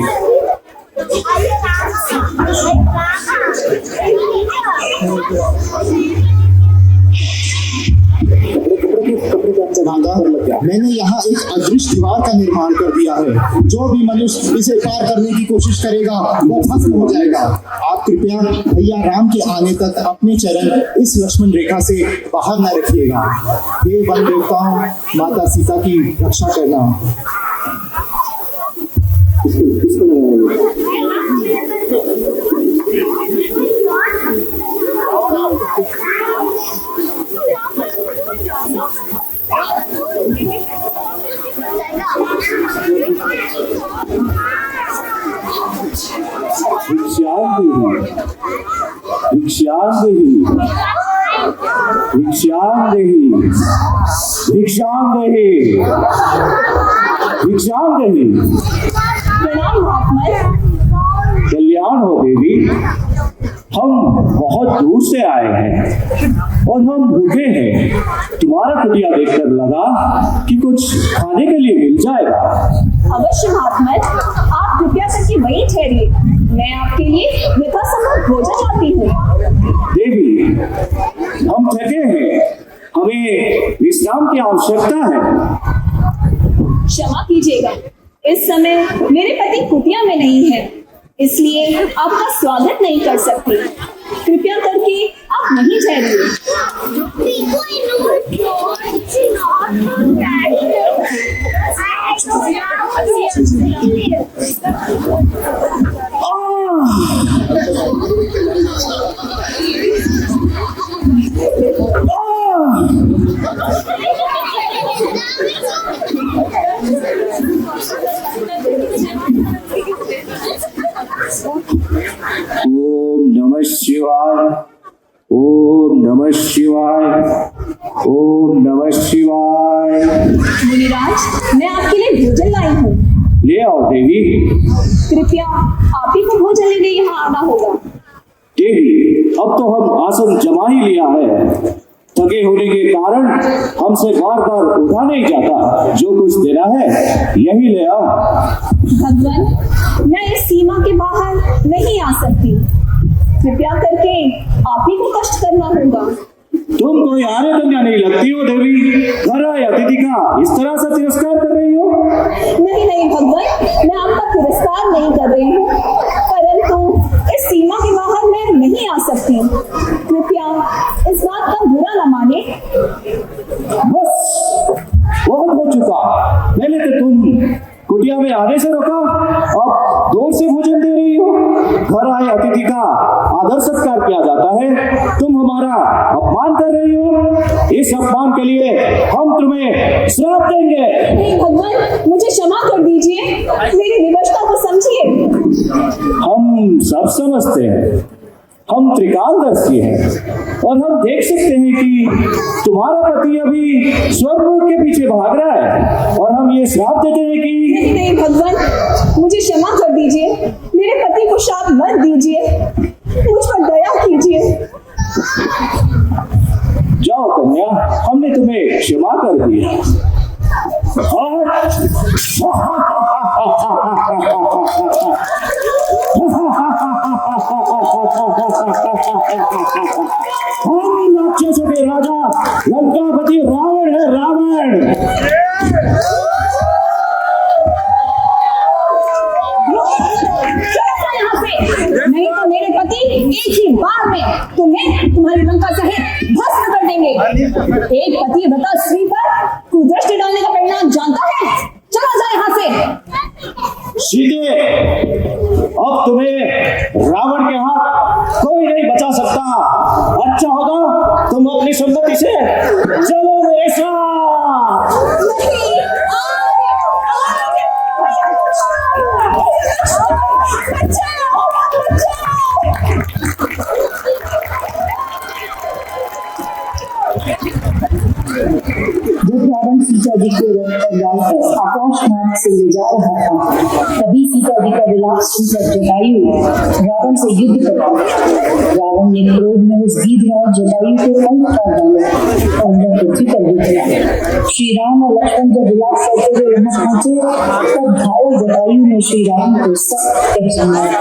मैंने यहाँ एक अदृश्य दीवार का निर्माण कर दिया है। जो भी मनुष्य इसे पार करने की कोशिश करेगा वो भस्म हो जाएगा। आप कृपया भैया राम के आने तक अपने चरण इस लक्ष्मण रेखा से बाहर न रखिएगा। हे वन देवताओं, माता सीता की रक्षा करना। प्रणाम महात्मा। कल्याण हो देवी। हम बहुत दूर से आए हैं और हम भूखे हैं। तुम्हारा कुटिया देखकर लगा कि कुछ खाने के लिए मिल जाएगा। अवश्य महात्मा, आप कृपया करके वहीं ठहरिए। मैं आपके लिए यथासंभव भोजन लाती हूँ। देवी, हम थके हैं, हमें विश्राम की आवश्यकता है। क्षमा कीजिएगा, इस समय मेरे पति कुटिया में नहीं है, इसलिए आपका स्वागत नहीं कर सकती। कृपया करके आप वहीं ठहरिए। ओम नमः शिवाय, ओम नमः शिवाय, ओम नमः शिवाय। मुनिराज, मैं आपके लिए भोजन लाई हूँ। ले आओ देवी। कृपया आप ही को भोजन लेने यहाँ आना होगा। देवी, अब तो हम आसन जमा ही लिया है। थके होने के कारण हमसे बार बार उठा नहीं जाता। जो कुछ देना है यही ले आओ। भगवान, मैं इस सीमा के बाहर नहीं आ सकती। कृपया करके आप ही को कष्ट करना होगा। तुम कोई आरे दुनिया नहीं लगती हो देवी। घर आए अतिथि का इस तरह से तिरस्कार कर रही हो। नहीं नहीं भगवान, मैं आपका तिरस्कार नहीं कर रही हूँ, परंतु इस सीमा के बाहर मैं नहीं आ सकती। कृपया इस बात का बुरा न माने। बस बहुत हो चुका। पहले तो तुम कुटिया में आने से रोका, अब दूर से भोजन दे रही हो। घर आए अतिथि का आदर सत्कार किया जाता है, तुम हमारा अपमान कर रही हो। इस अपमान के लिए हम तुम्हें श्राप देंगे। नहीं भगवान, मुझे क्षमा कर दीजिए। मेरी विवशता को समझिए। हम सब समझते हैं, हम त्रिकालदर्शी हैं और हम देख सकते हैं कि तुम्हारा पति अभी स्वर्ग के पीछे भाग रहा है और हम ये श्राप देते हैं कि नहीं नहीं भगवान, मुझे क्षमा कर दीजिए। मेरे पति को श्राप मत दीजिए, मुझ पर दया कीजिए। जाओ कन्या, हमने तुम्हें क्षमा कर दिया। और हम राक्षसों के राजा लंकापति रावण है, रावण। नहीं तो मेरे पति एक ही बार में तुम्हें तुम्हारी लंका सहित भस्म कर देंगे। एक पतिव्रता स्त्री पर कुदृष्टि डालने का परिणाम जानता है। चला जाए यहाँ से। सीधे, अब तुम्हें रावण के हाथ कोई नहीं बचा सकता। अच्छा होगा तुम अपनी संपत्ति से चलो मेरे साथ। जब रावण सीता जी को रथ पर डालकर आकाश मार्ग से ले जा रहा था, तभी सीता जी का विलाप सुनकर जटायु रावण से युद्ध करता। रावण ने क्रोध में उस गीधराज जटायु को कंठ कर डाला और वह पृथ्वी पर गिर गया। श्री राम और लक्ष्मण जब विलाप करते हुए वहां पहुंचे तब घायल जटायु ने श्री राम को सख्त कह सुनाया।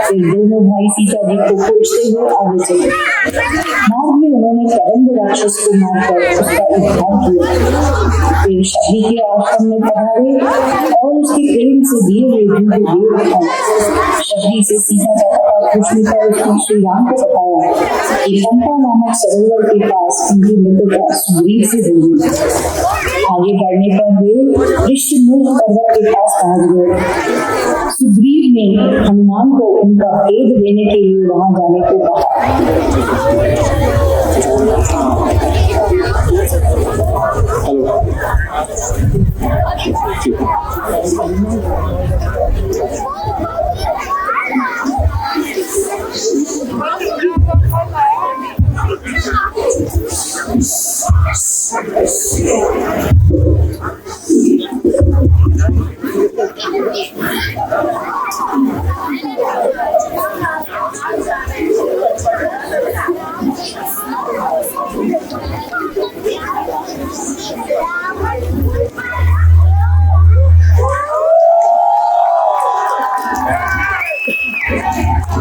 फिर दोनों भाई सीता जी को खोजते हुए आगे चले। मार्ग में उन्होंने कदम्ब राक्षस को मारकर उसका उद्धार किया। फिर शबरी के आश्रम में पधारे और उसके प्रेम से दिए हुए दूध दे रखा। शबरी से सीता का पता पूछने पर उसने श्री राम को बताया कि पंपा नामक सरोवर के पास उनकी मित्रता सुग्रीव से हुई। आगे बढ़ने पर वे ऋषिमुख पर्वत के पास पहुंच गए। सुग्रीव ने हनुमान को उनका भेद देने के लिए वहां जाने को कहा।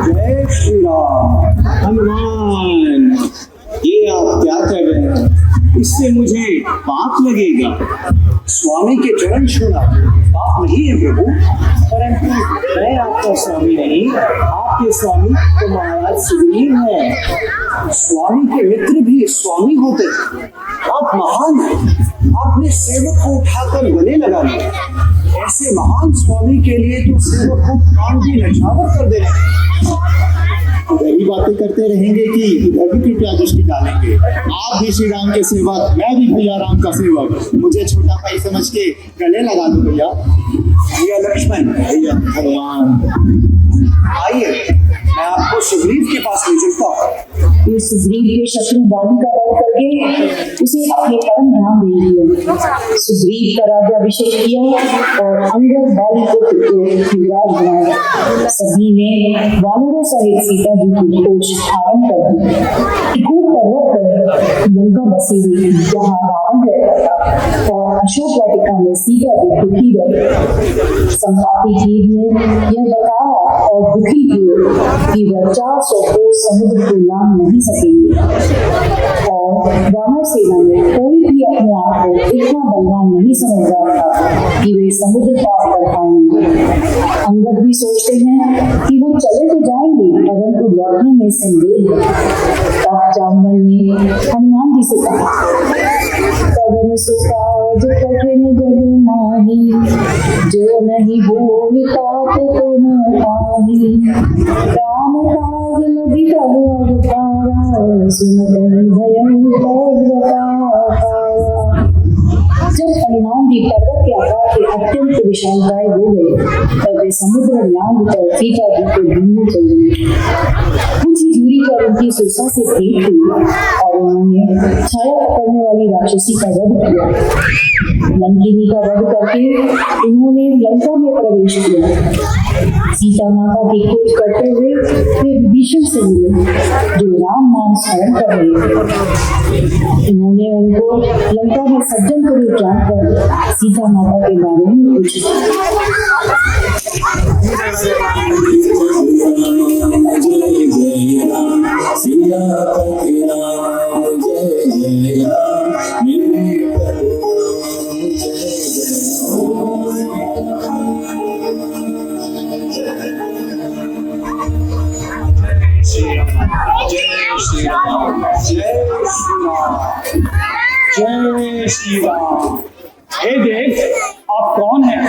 जय श्री राम। हनुमान, ये आप क्या कर रहे हैं? इससे मुझे पाप लगेगा। स्वामी के चरण छूना पाप नहीं है प्रभु, परंतु मैं आपका स्वामी नहीं, आपके स्वामी तो महाराज सुग्रीव हैं। स्वामी के मित्र भी स्वामी होते हैं। आप महान हैं, आपने सेवक को उठाकर गले लगा लिया। ऐसे महान स्वामी के लिए तो सेवक को प्राण की नछावर कर देना। इधर ही बातें करते रहेंगे कि इधर भी कृपया दृष्टि डालेंगे। आप भी श्री राम के सेवक, मैं भी भैया राम का सेवक, मुझे छोटा भाई समझ के गले लगा दो भैया। भैया लक्ष्मण, भैया हनुमान, आइए मैं आपको सुग्रीव के पास ले चलता हूँ। ये सुग्रीव के शत्रु बाली का वध करके उसे अपने परम धाम ले लिया। सुग्रीव का राज्याभिषेक किया और अंगद बाली को युवराज बनाया। सभी ने वानरों सहित सीता जी की खोज आरंभ कर दी। टिकोट पर्वत पर लंका बसी हुई जहाँ रावण रहता था और अशोक वाटिका में सीता जी दुखी रही। संपाति जीव ने यह बताया और दुखी किए कि वह 400 कोस समुद्र को लांघ नहीं सकेंगे और वानर सेना में कोई भी अपने आप को इतना बलवान नहीं समझ रहा था कि वे समुद्र पार कर पाएंगे। अंगद भी सोचते हैं कि वो चले तो जाएंगे परंतु लड़ने में संदेह है। तब जामवंत ने हनुमान जी से कहा, पवन सो काज कठिन जग माही, जो नहीं बोलता तो न पाही। राम काज नदी तब अवतारा, सुनत भयंकर बताया। जब हनुमान जी पर्वत के आकार के अत्यंत विशालकाय हो गए तब वे समुद्र लांघ कर सीता जी को ढूंढने चले। कुछ ही दूरी पर उनकी सुरसा से भेंट हुई और उन्होंने छाया पकड़ने वाली राक्षसी का वध किया। लंकिनी का वध करके उन्होंने लंका में प्रवेश किया। सीता माता की खोज करते हुए वे विभीषण से मिले जो राम नाम स्मरण कर रहे थे। उन्होंने उनको लंका में सज्जन को जानकर सीता माता के बारे में पूछा। जय श्री राम। हे देव, आप कौन हैं?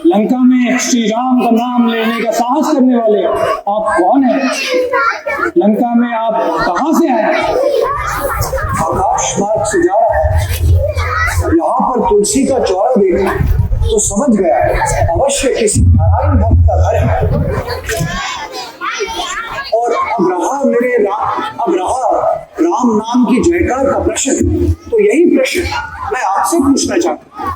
लंका में श्री राम का नाम लेने का साहस करने वाले आप कौन हैं? लंका में आप कहां से आए? आकाश मार्ग से जा रहा है। यहाँ पर तुलसी का चौरा देखा तो समझ गया अवश्य किसी नारायण भक्त का घर है। और अब रहा राम नाम की जयकार का प्रश्न। तो यही प्रश्न मैं आपसे आपसे पूछना चाहता हूं,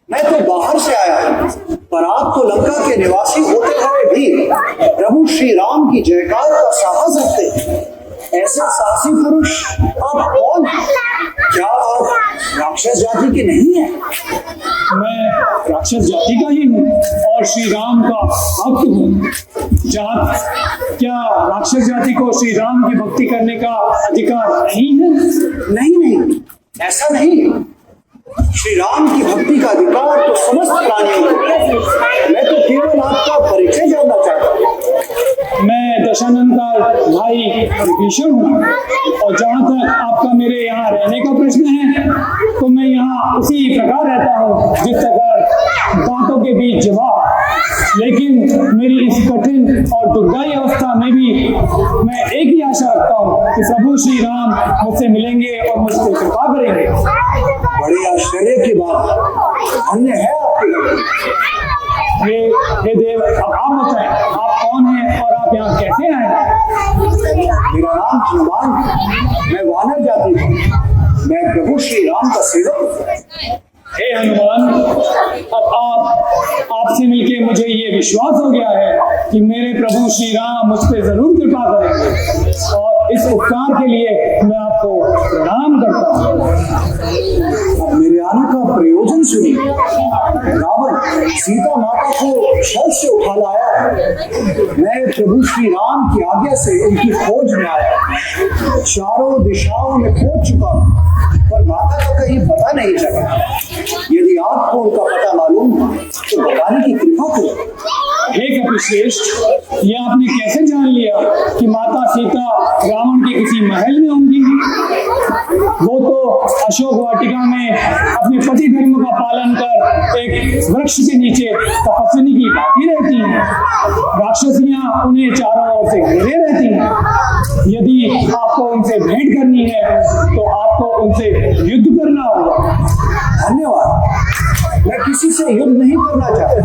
मैं तो बाहर से आया हूं, पर आप तो लंका के निवासी होते हुए भी प्रभु श्री राम की जयकार का साहस रखते हैं। ऐसे साहसी पुरुष आप कौन हैं? क्या आप राक्षस जाति के नहीं हैं? मैं राक्षस जाति का ही हूँ और श्री राम का भक्त हूँ। क्या राक्षस जाति को श्री राम की भक्ति करने का अधिकार नहीं है? नहीं, ऐसा नहीं। श्री राम की भक्ति का अधिकार तो समस्त प्राणियों को है। मैं तो केवल आपका परिचय जानना चाहता हूँ। मैं दशानन का भाई विभीषण हूँ और जहाँ तक आपका मेरे यहाँ रहने का प्रश्न है, तो मैं यहाँ उसी प्रकार रहता हूँ जिस प्रकार दांतों के बीच जवाब। लेकिन मेरी इस कठिन और दुखदायी अवस्था में भी मैं एक ही आशा रखता हूँ कि प्रभु श्री राम मुझसे मिलेंगे और मुझ पर कृपा करेंगे। बड़े आश्चर्य की बात, धन्य है आपके। हे देव, अब आप बताएं, आप कौन हैं और आप यहाँ कैसे आए? मेरा नाम हनुमान है, मैं वानर जाति हूँ, मैं प्रभु श्री राम का सेवक हूँ। हे हनुमान, अब आपसे मिलके मुझे ये विश्वास हो गया है कि मेरे प्रभु श्री राम मुझ पर जरूर कृपा करेंगे और इस उपकार के लिए मैं आपको प्रणाम करता हूँ। अब मेरे आने का प्रयोजन सुनिए। रावण सीता माता को छल से उठा लाया है। मैं प्रभु श्री राम की आज्ञा से उनकी खोज में आया। चारों दिशाओं में खोज चुका हूँ, पर माता का कहीं पता नहीं चला। यदि आपको उनका पता मालूम तो बताने की कृपा करो। हे कपिश्रेष्ठ, ये आपने कैसे जान लिया कि माता सीता रावण के किसी महल में होंगी? वो तो अशोक वाटिका में अपने पति धर्म का पालन कर एक वृक्ष के नीचे तपस्विनी की भांति रहती हैं। राक्षसियां उन्हें चारों ओर से घेरे रहती हैं। यदि आपको उनसे भेंट करनी है तो आपको उनसे युद्ध करना होगा। धन्यवाद। मैं किसी से युद्ध नहीं करना चाहता।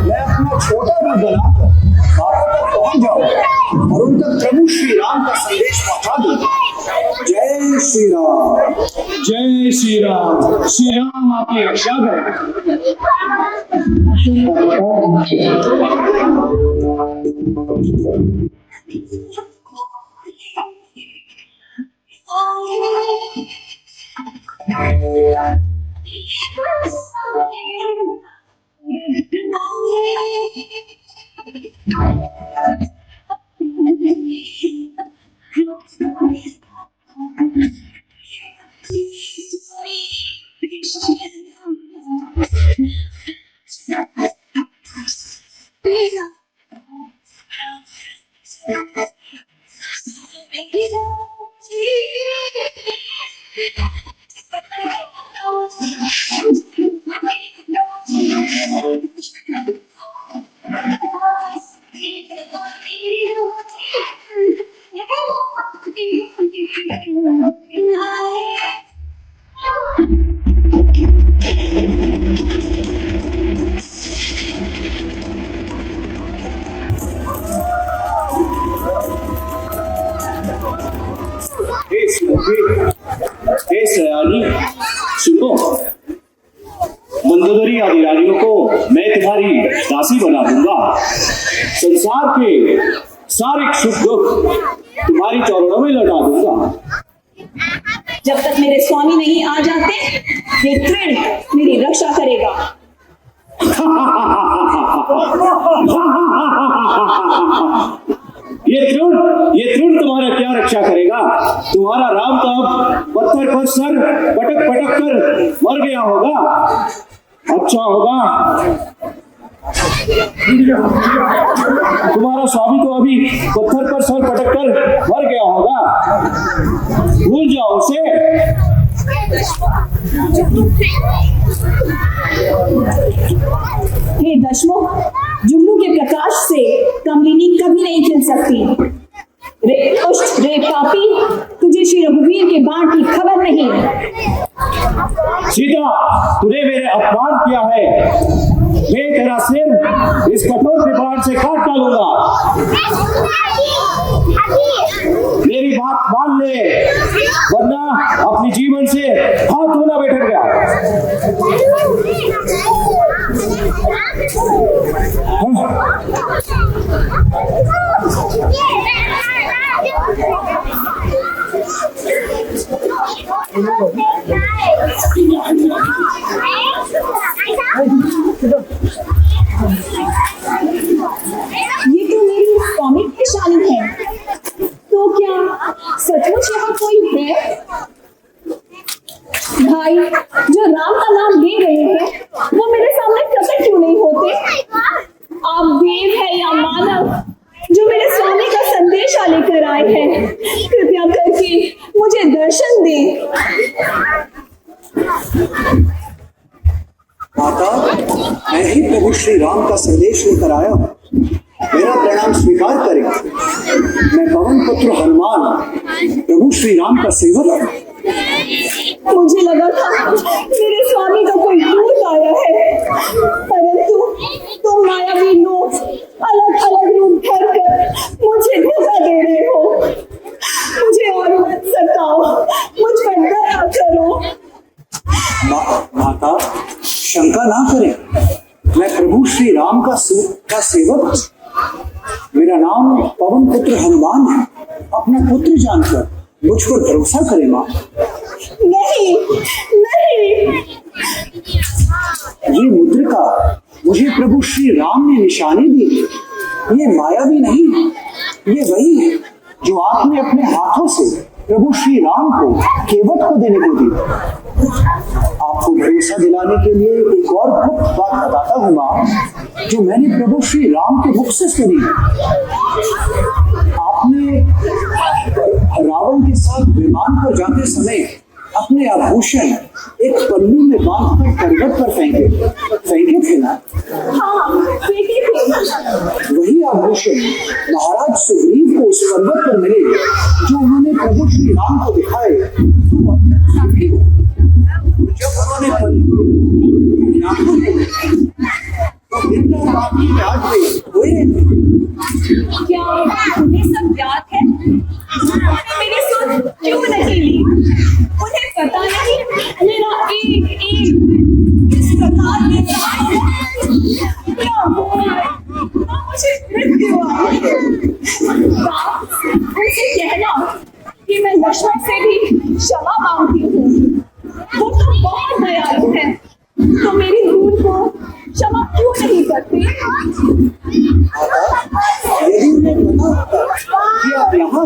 मैं अपना छोटा रूप बनाकर माता तक पहुंच जाऊंगा और उन तक प्रभु श्री राम का संदेश पहुंचा दूंगा। जय श्री राम। जय श्री राम। श्री राम आपकी रक्षा करें। हे सयानी, सुनो, मंदोदरी आदि रानियों को मैं तुम्हारी दासी बना दूंगा। संसार के सारे सुख दुख तुम्हारी चौड़ों में लौटा दूंगा। जब तक मेरे स्वामी नहीं आ जाते, ये तृण मेरी रक्षा करेगा। ये तृण तुम्हारा क्या रक्षा करेगा? तुम्हारा राम तो अब पत्थर पर सर पटक पटक कर मर गया होगा। अच्छा होगा, तुम्हारा स्वामी तो अभी पत्थर पर सर पटक कर मर गया होगा। भूल जाओ उसे। हे दशमुख, जुगनू के प्रकाश से कमलिनी कभी नहीं खिल सकती। रे पापी, तुझे श्री रघुवीर के बाण की खबर नहीं। सीता, तूने मेरे अपमान किया है। मैं तेरा सिर इस कठोर कृपाण से काट डालूंगा। मेरी बात मान ले। वरना अपने जीवन से हाथ धोना बैठ गया। ये तो मेरी कॉमिक की शान है। तो क्या सचमुच यहाँ कोई है? भाई जो राम का नाम ले रहे हैं वो मेरे सामने प्रकट क्यों नहीं होते? आप देव है या मानव जो मेरे स्वामी का संदेशा लेकर आए हैं, कृपया करके मुझे दर्शन दें। माता, मैं ही प्रभु श्री राम का संदेश लेकर आया हूँ। मेरा प्रणाम स्वीकार करें। मैं पवन पुत्र हनुमान, प्रभु श्री राम का सेवक। मुझे लगा था मेरे स्वामी का कोई दूत आया है, परंतु तुम मायावी लोग अलग अलग रूप धर कर मुझे धोखा दे रहे हो। मुझे और मत सताओ, मुझ पर दया करो। माता, शंका ना करें। मैं प्रभु श्री राम का सेवक। मेरा नाम पवन पुत्र हनुमान है। अपना पुत्र जानकर मुझ पर भरोसा करें माँ। नहीं नहीं, ये मुद्रिका मुझे प्रभु श्री राम ने निशानी दी। ये मायावी नहीं, ये वही है जो आपने अपने हाथों से प्रभु श्री राम को केवट को देने को दी। आपको भरोसा दिलाने के लिए एक और गुप्त बात बताता हूँ माँ, जो मैंने प्रभु श्री राम के मुख से सुनी। आपने रावण के साथ विमान पर जाते समय अपने आभूषण एक पल्लू में बांधकर पर्वत पर फेंके थे ना? हाँ फेंके थे। वही आभूषण महाराज सुग्रीव को उस पर्वत पर मिले जो उन्होंने प्रभु श्री राम को दिखाए। जब उन्होंने क्या उन्हें सब याद है? उन्होंने मेरी सुध क्यों नहीं ली? उन्हें पता नहीं मेरा एक एक किस प्रकार में क्या हुआ है? मुझे मृत्यु आई। उनसे कहना कि मैं लक्ष्मण से भी क्षमा मांगती हूँ। वो तो बहुत दयालु है, तो मेरी भूल को क्षमा क्यों नहीं करते? यदि उन्हें पता होता कि आप यहाँ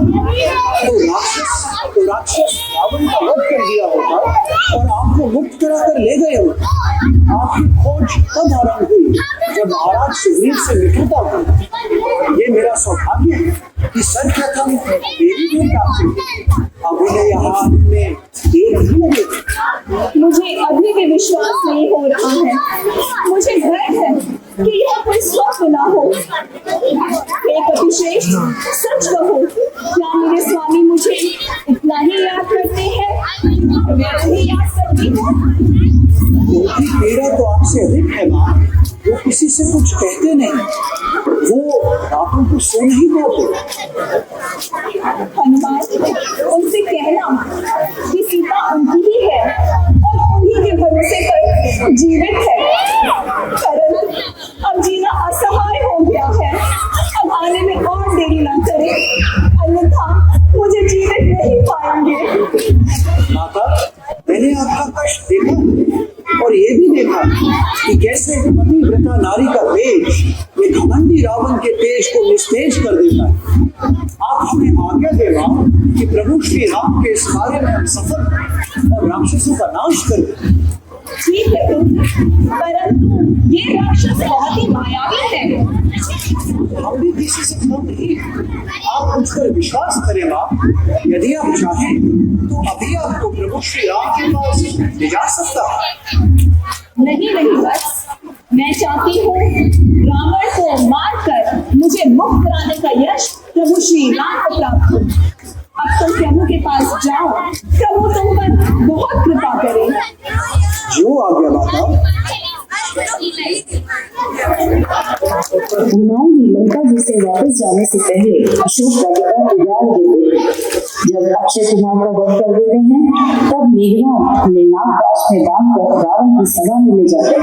तो राक्षस रावण का वध कर दिया होता और आपको मुक्त कराकर ले गए होते। आपकी खोज तब आरंभ हुई जब महाराज सुग्रीव से मित्रता हुई। ये मेरा सौभाग्य है कि सर्वप्रथम देवी ने प्राप्त की। अब उन्हें यहाँ आने में देर नहीं लगेगी। मुझे अभी भी विश्वास नहीं हो रहा है। मुझे डर है कि यह कोई स्वप्न ना हो। एक अभिषेक सच कहो, क्या मेरे स्वामी मुझे इतना ही याद करते हैं? मैं उन्हें याद करती हूँ। उनकी पीड़ा तो आपसे अधिक है माँ। वो किसी से कुछ कहते नहीं, वो रातों को सो नहीं पाते। हनुमान, उनसे कहना कि सीता उनकी ही है और उन्हीं के भरोसे पर जीवित है। परंतु अब जीना असहाय हो गया है। अब आने में और देरी ना करें, अन्यथा मुझे जीवित नहीं पाएंगे। माता, मैंने आपका कष्ट देखा और ये भी देखा कि कैसे पतिव्रता नारी का तेज ये घमंडी रावण के तेज को निस्तेज कर देता है। आप हमें आज्ञा दे मां कि प्रभु श्री राम के इस कार्य में हम सफल और राक्षसों का नाश कर दें। ठीक है, परंतु ये राक्षस बहुत ही मायावी है। हम भी किसी से कम नहीं। आप मुझ पर विश्वास करें मां। यदि आप चाहें तो अभी आपको प्रभु श्री राम के पास ले जा सकता है। नहीं नहीं, बस मैं चाहती हूँ रावण को मारकर मुझे मुक्त कराने का यश प्रभु श्री राम को प्राप्त हो। अब तुम प्रभु के पास जाओ, प्रभु तुम पर बहुत कृपा करें। जो आज्ञा माता। हनुमान जी लंका जी से वापस जाने से पहले अशोक वाटिका उजाड़ देते। जब अक्षय कुमार का वध कर देते हैं तब मेघनाथ ने नागपाश में बांधकर रावण की सभा में ले जाते।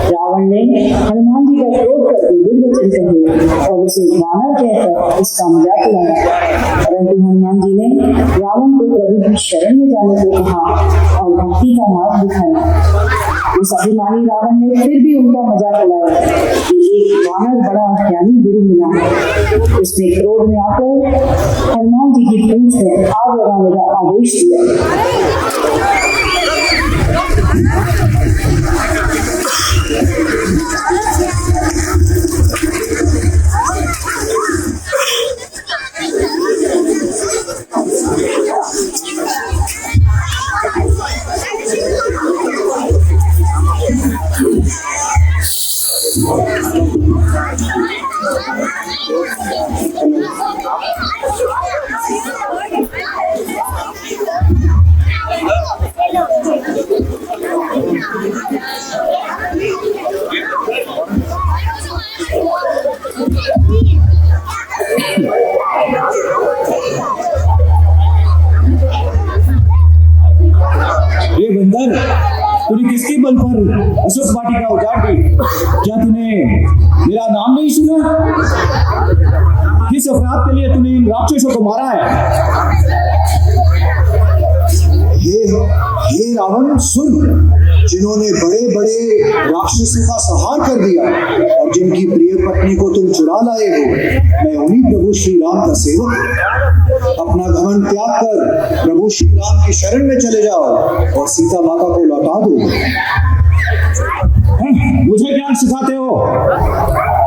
रावण ने हनुमान जी का क्रोध करके दुर्वचन कहे और उसे वानर कहकर उसका मजाक उड़ाया, परंतु हनुमान जी ने रावण को प्रभु की शरण में जाने को कहा और भक्ति का मार्ग दिखाया। उस अभिमानी रावण ने फिर भी उनका मजाक उड़ाया कि एक वानर बड़ा ज्ञानी गुरु मिला है। उसने क्रोध में आकर हनुमान जी की पूंछ में आग लगाने का आदेश दिया। ये बंदर, तूने किसके बल पर अशोक वाटिका उजाड़ दी? क्या तूने मेरा नाम नहीं सुना? किस अपराध के लिए तूने इन राक्षसों को मारा है? हे रावण सुन, जिन्होंने बड़े बड़े राक्षसों का संहार कर दिया और जिनकी प्रिय पत्नी को तुम चुरा लाए हो, मैं उन्हीं प्रभु श्री राम का सेवक। अपना घमंड त्याग कर प्रभु श्री राम की शरण में चले जाओ और सीता माता को लौटा दो। मुझे क्या सिखाते हो?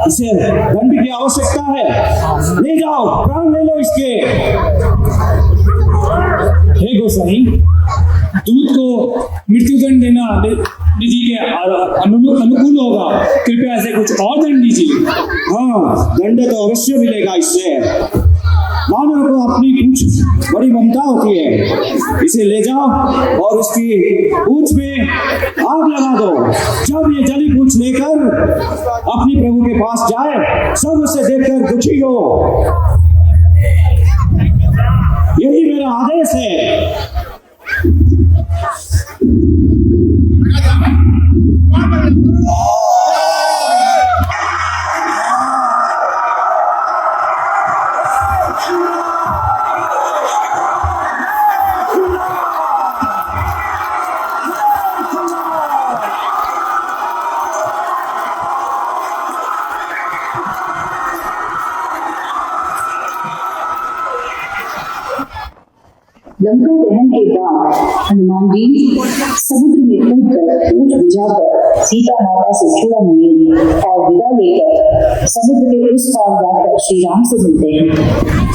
इसे दंड की आवश्यकता है, ले जाओ, प्राण ले लो इसके। हे गोसाई, दूत को मृत्युदंड देना निधि के अनुकूल होगा, कृपया ऐसे कुछ और दंड दीजिए। हाँ, दंड तो अवश्य मिलेगा इससे। वानर को अपनी पूंछ बड़ी ममता होती है, इसे ले जाओ और उसकी पूंछ में आग लगा दो। जब ये जली पूंछ लेकर अपनी प्रभु के पास जाए, सब उसे देखकर दुखी हो। यही मेरा आदेश है। लंका दहन के बाद हनुमान जी समुद्र में कूदकर ऊंट बुझाकर सीता माता से चूड़ामणि और विदा लेकर समुद्र के उस पार जाकर श्री राम से मिलते हैं।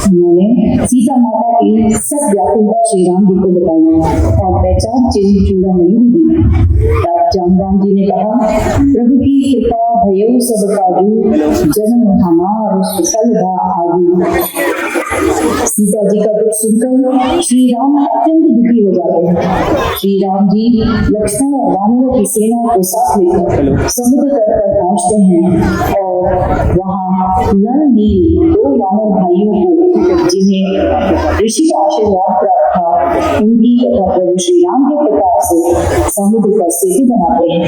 उन्होंने सीता माता की सब व्याकुलता श्री राम जी को बताई और पहचान चिन्ह चूड़ामणि भी दी। तब जामवान जी ने कहा, प्रभु की कृपा भयो सब काजू, जन्म हमार सुफल भा आजू। सीता जी का दुख सुनकर श्री राम अत्यंत दुखी हो जाते हैं। श्री राम जी लक्ष्मण और वानरों की सेना को साथ लेकर समुद्र तट पर पहुंचते हैं और वहां नल नील दो वानर भाइयों को, जिन्हें ऋषि का आशीर्वाद प्राप्त था, उनकी तथा प्रभु श्री राम के प्रताप से समुद्र पर सेतु बनाते हैं।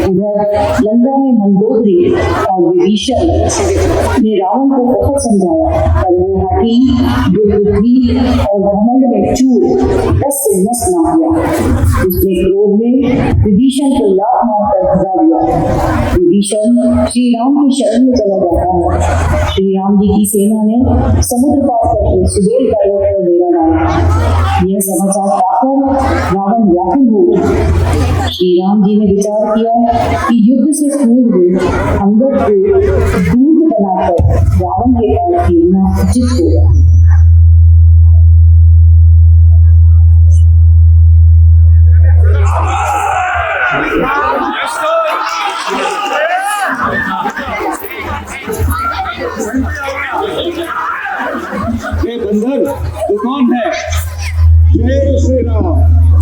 उधर लंका में मंदोदरी और विभीषण ने रावण को बहुत समझाया, पर वो हठी, दुर्बुद्धि और घमंड में चूर बस से नष्ट न किया। उसने क्रोध में विभीषण को लात मारकर भगा दिया। विभीषण श्री राम की शरण में चला जाता है। श्री राम जी की सेना ने समुद्र पार करके सुबेल पर्वत पर डेरा डाला। यह समाचार पाकर रावण व्याकुल हो गया। श्री राम जी ने विचार किया कि युद्ध से पूर्व अंगद को दूत बनाकर रावण के पास खेलना उचित होगा। ये बंदर, तू कौन है? जय श्री राम।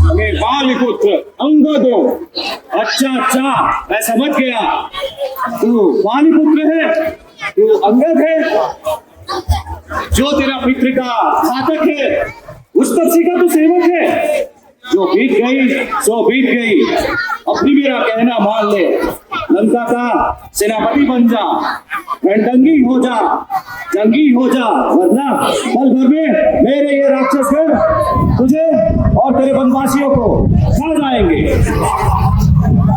हमें बाल पालिपुत्र अंगद हो। अच्छा, मैं समझ गया, तू पालिपुत्र है, तू अंगद है, जो तेरा पितृ का घातक है, उस तपसी का तू सेवक है। जो बीत गई सो बीत गई, अपनी मेरा कहना मान ले, लंका का सेनापति बन जा, रणडंगी हो जा, जंगी हो जा, वरना पल भर में मेरे ये राक्षसगण तुझे और तेरे वनवासियों को खा जाएंगे।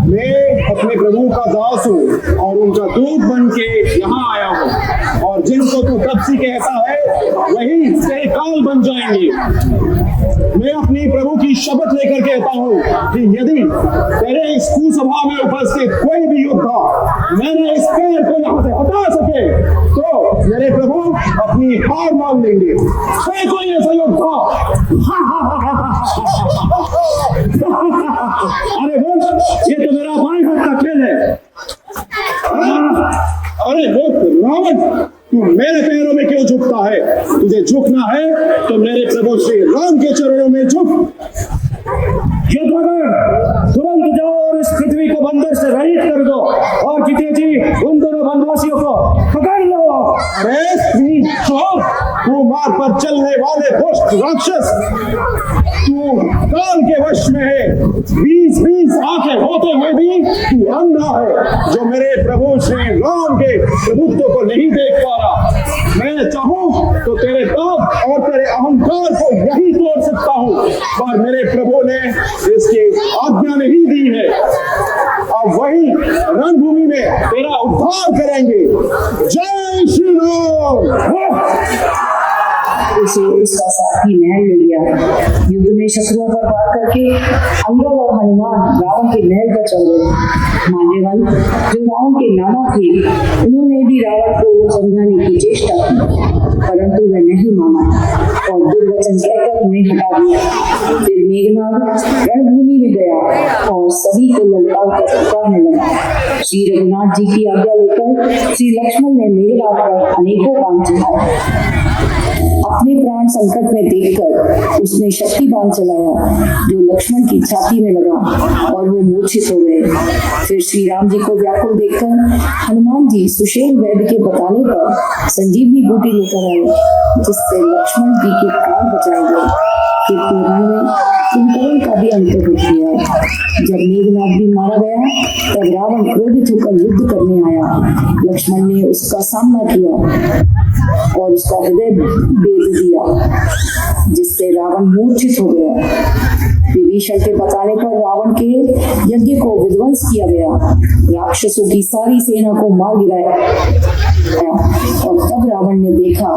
मैं अपने प्रभु का दास हूँ और उनका दूत बन के यहाँ आया हूँ, और जिनको तू तपसी कहता है वही तेरे काल बन जाएंगे। मैं अपनी प्रभु की शपथ लेकर कहता हूँ कि यदि तेरे इस कुसभा में उपस्थित कोई भी योद्धा मेरे इस पैर को यहाँ से हटा सके तो मेरे प्रभु अपनी हार मान लेंगे। है कोई ऐसा योद्धा? अरे वंश, ये तो मेरा बाएं हाथ का खेल है। अरे रावण, तू मेरे पैरों में क्यों झुकता है? तुझे झुकना है तो मेरे प्रभु श्री राम के चरणों में झुक। तुरंत जाओ और इस पृथ्वी को बंदर से रहित कर दो, और जीते जी उन दोनों वनवासियों को पकड़ लो। अरे तू मार्ग पर चलने वाले दुष्ट राक्षस, तू काल के वश में है। 20 आंखें होते हुए भी तू अंधा है, जो मेरे प्रभु श्री राम के प्रभुत्व को नहीं देख पा रहा। मैं चाहूं तो तेरे ताप और तेरे अहंकार को यही तोड़ सकता हूं, पर मेरे प्रभु ने इसकी आज्ञा नहीं दी है। अब वही रणभूमि में तेरा उद्धार करेंगे। जय श्री राम। उसे उसका साथी महल ले गया। युद्ध में शत्रुओं पर वार करके अंगद और हनुमान रावण के महल पर चल गए। माल्यवन, जो रावण के नाना थे, उन्होंने भी रावण को समझाने की चेष्टा की, परंतु वह नहीं माना और दुर्वचन कहकर उन्हें हटा दिया। फिर मेघनाद रणभूमि में गया और सभी को ललकार कर पुकारने लगा। श्री रघुनाथ जी की आज्ञा लेकर श्री लक्ष्मण ने मेघनाद पर अनेकों काम चलाए। अपने प्राण संकट में देखकर उसने शक्ति बाण चलाया, जो लक्ष्मण की छाती में लगा और वो मूर्छित हो गए। फिर श्री राम जी को व्याकुल देखकर हनुमान जी सुषेण वैद्य के बताने पर संजीवनी बूटी लेकर आए, जिससे लक्ष्मण जी के प्राण बचाए गए। फिर उन्होंने कुंभकर्ण का भी अंत कर दिया। जब मेघनाद भी मारा गया, तब रावण क्रोधित होकर युद्ध करने आया। लक्ष्मण ने उसका सामना किया और उसका हृदय भेद दिया, जिससे रावण मूर्छित हो गया। विभीषण के बताने पर रावण के यज्ञ को विध्वंस किया गया, राक्षसों की सारी सेना को मार गिराया। और तब रावण ने देखा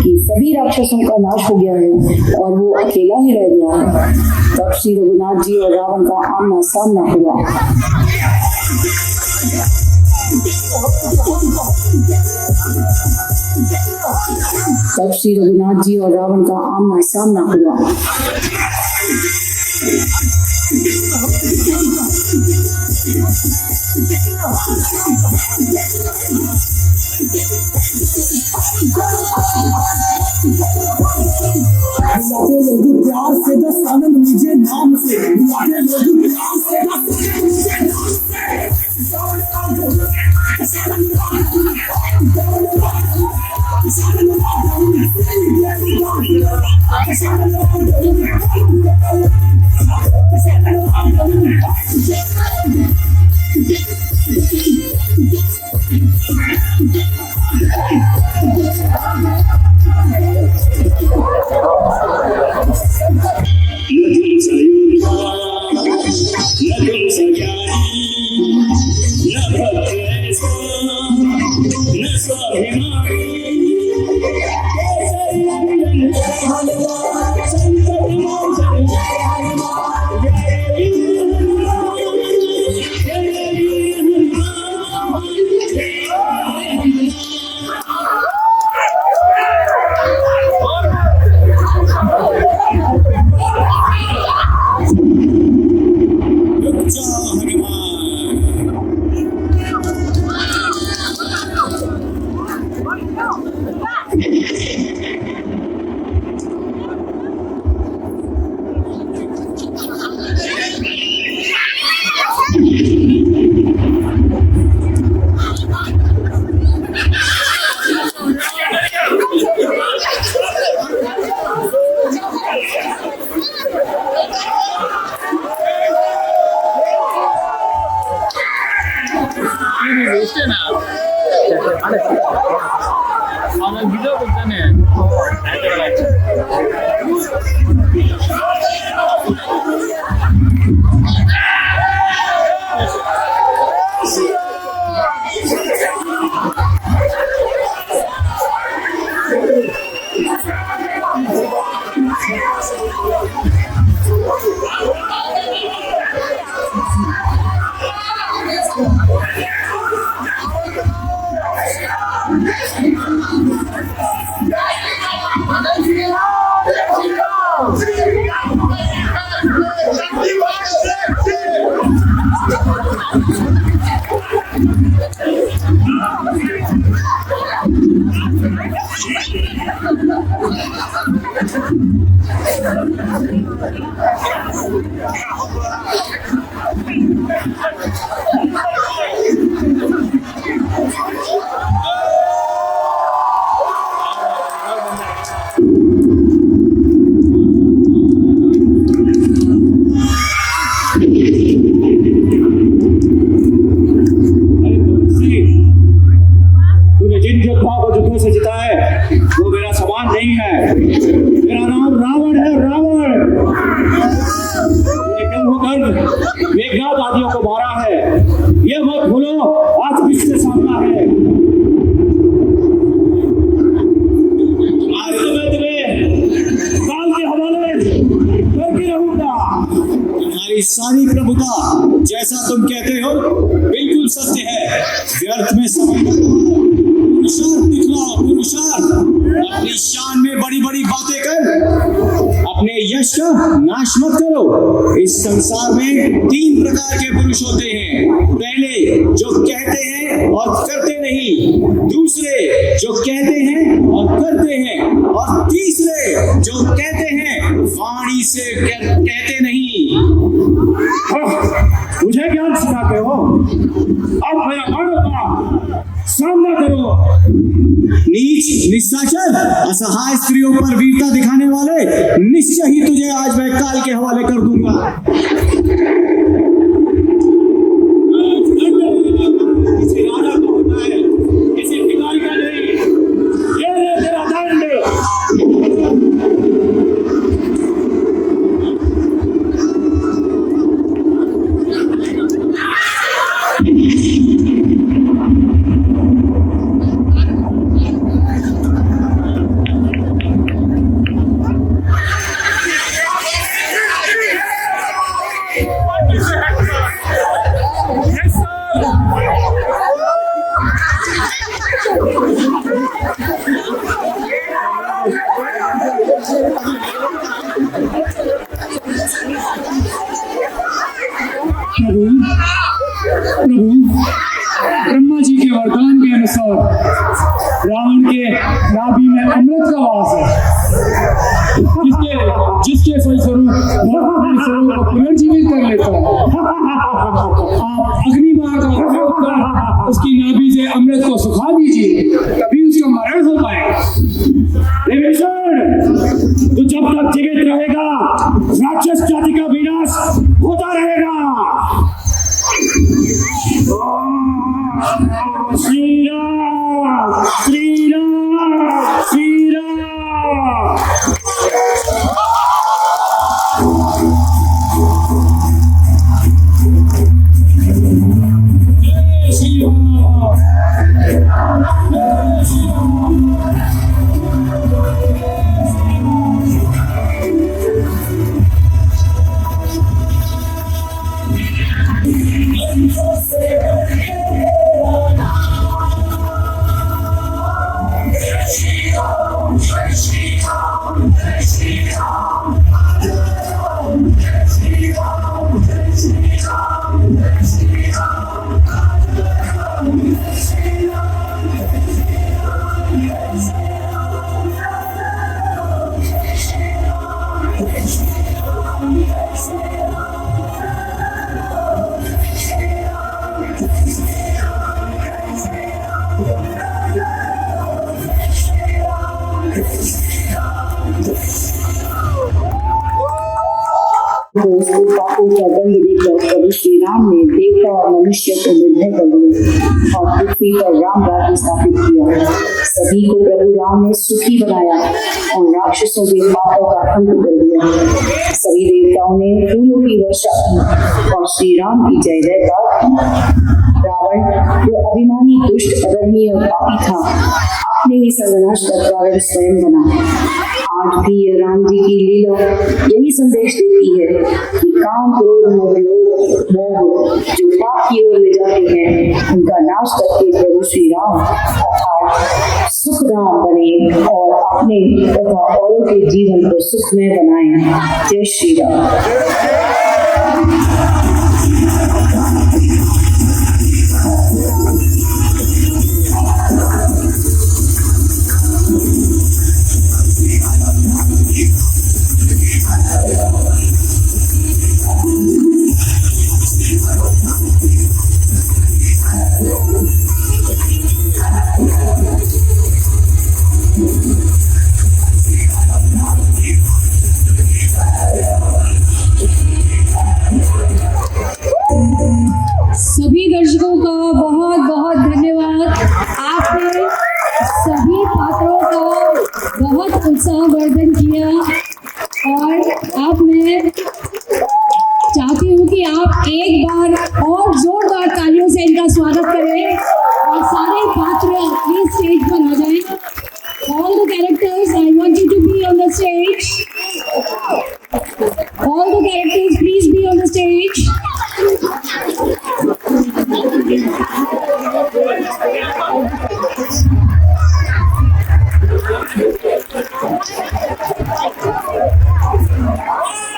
कि सभी राक्षसों का नाश हो गया है और वो अकेला ही रह गया है। तब श्री रघुनाथ जी और रावण का आमना सामना हुआ। तब श्री रघुनाथ जी और रावण का आमना सामना हुआ। प्यार से दस आनंद मुझे नाम से प्यार से स्वाभिमान तूने जिन योद्धाओं को युद्धों से जिता है वो मेरा समान नहीं है। मेरा नाम रावण है, रावण। तूने क्यों होकर मेघनाद आदियों को मारा है ये मत भूलो। आज किससे सामना है? आज तो मैं तुम्हें काल के हवाले करके रहूंगा। तुम्हारी सारी प्रभुता जैसा तुम कहते हो बिल्कुल सत्य है। व्यर्थ में समय पुरुषार्थ दिखलाओ, पुरुषार्थ। अपनी शान में बड़ी बड़ी बातें कर, अपने यश का नाश मत करो। इस संसार में 3 प्रकार के पुरुष होते हैं। पहले जो कहते हैं और करते नहीं, दूसरे जो कहते हैं और करते हैं, और तीसरे जो कहते हैं वाणी से कहते नहीं। मुझे ज्ञान सिखाते हो? अब मेरा मानो का सामना करो। नीच, निशाचर, असहाय स्त्रियों पर वीरता दिखाने वाले निश्चय ही तुझे आज मैं काल के हवाले कर दूंगा। किसी राजा का होता है, किसी भिखारी का नहीं। ये ले तेरा दंड। प्रभु, ब्रह्मा जी के वरदान के अनुसार रावण के नाभि में अमृत का वास है, जिसके फलस्वरूप स्वरूप को पुनर्जीवित कर लेता है। आप अग्निबाण का उपयोग कर उसकी नाभि से अमृत को सुखा दीजिए, तभी उसका मरण हो पाए। तो जब तक जीवित रहेगा राक्षस जाति का विनाश होता रहेगा। श्री राम, श्री राम, श्री राम। जय श्री राम, जय श्री राम। स्तूपा को प्रबंध देकर प्रभु श्री राम ने देवता और मनुष्य को निर्भय कर दिया और पृथ्वी पर राम राज्य स्थापित किया। सभी को प्रभु राम ने सुखी बनाया और राक्षसों के पापों का अंत कर दिया। सभी देवताओं ने फूलों की वर्षा की और श्री राम की जय जयकार की। रावण जो अभिमानी दुष्ट अधर्मी और पापी था, अपने ही सर्वनाश का कारण स्वयं बना। आज भी ये राम जी की लीला यही संदेश देती है कि काम, क्रोध, मोह जो पाप की ओर ले जाते हैं, उनका नाश करके प्रभु श्री राम अर्थात सुख राम बने और अपने तथा औरों के जीवन को सुखमय बनाएं। जय श्री राम। सभी दर्शकों का बहुत बहुत धन्यवाद। आपने सभी पात्रों का बहुत उत्साहवर्धन किया और अब मैं चाहती हूँ कि आप एक बार और जोरदार तालियों से इनका स्वागत करें और सारे पात्र प्लीज स्टेज पर आ जाएं। All the characters, I want you to be on the stage. All the characters, please be on the stage.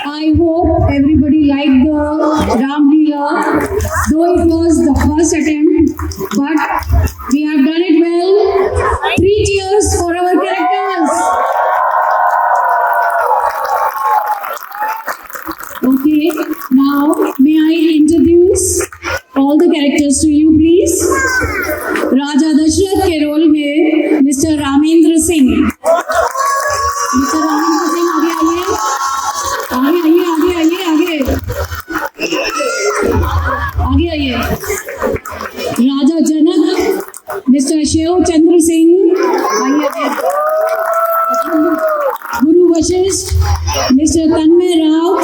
I hope everybody liked the Ram Leela, though it was the first attempt, but we have done it well. 3 cheers for our characters. Okay, now may I introduce all the characters to you, please. राजा दशरथ के role में mister Ramendra Singh. Mister Ramendra Singh आगे आइए, आगे आइए। राजा जनक mister Shiv Chandra Singh, आइए। गुरु Vashishtha mister Tanmay Raut.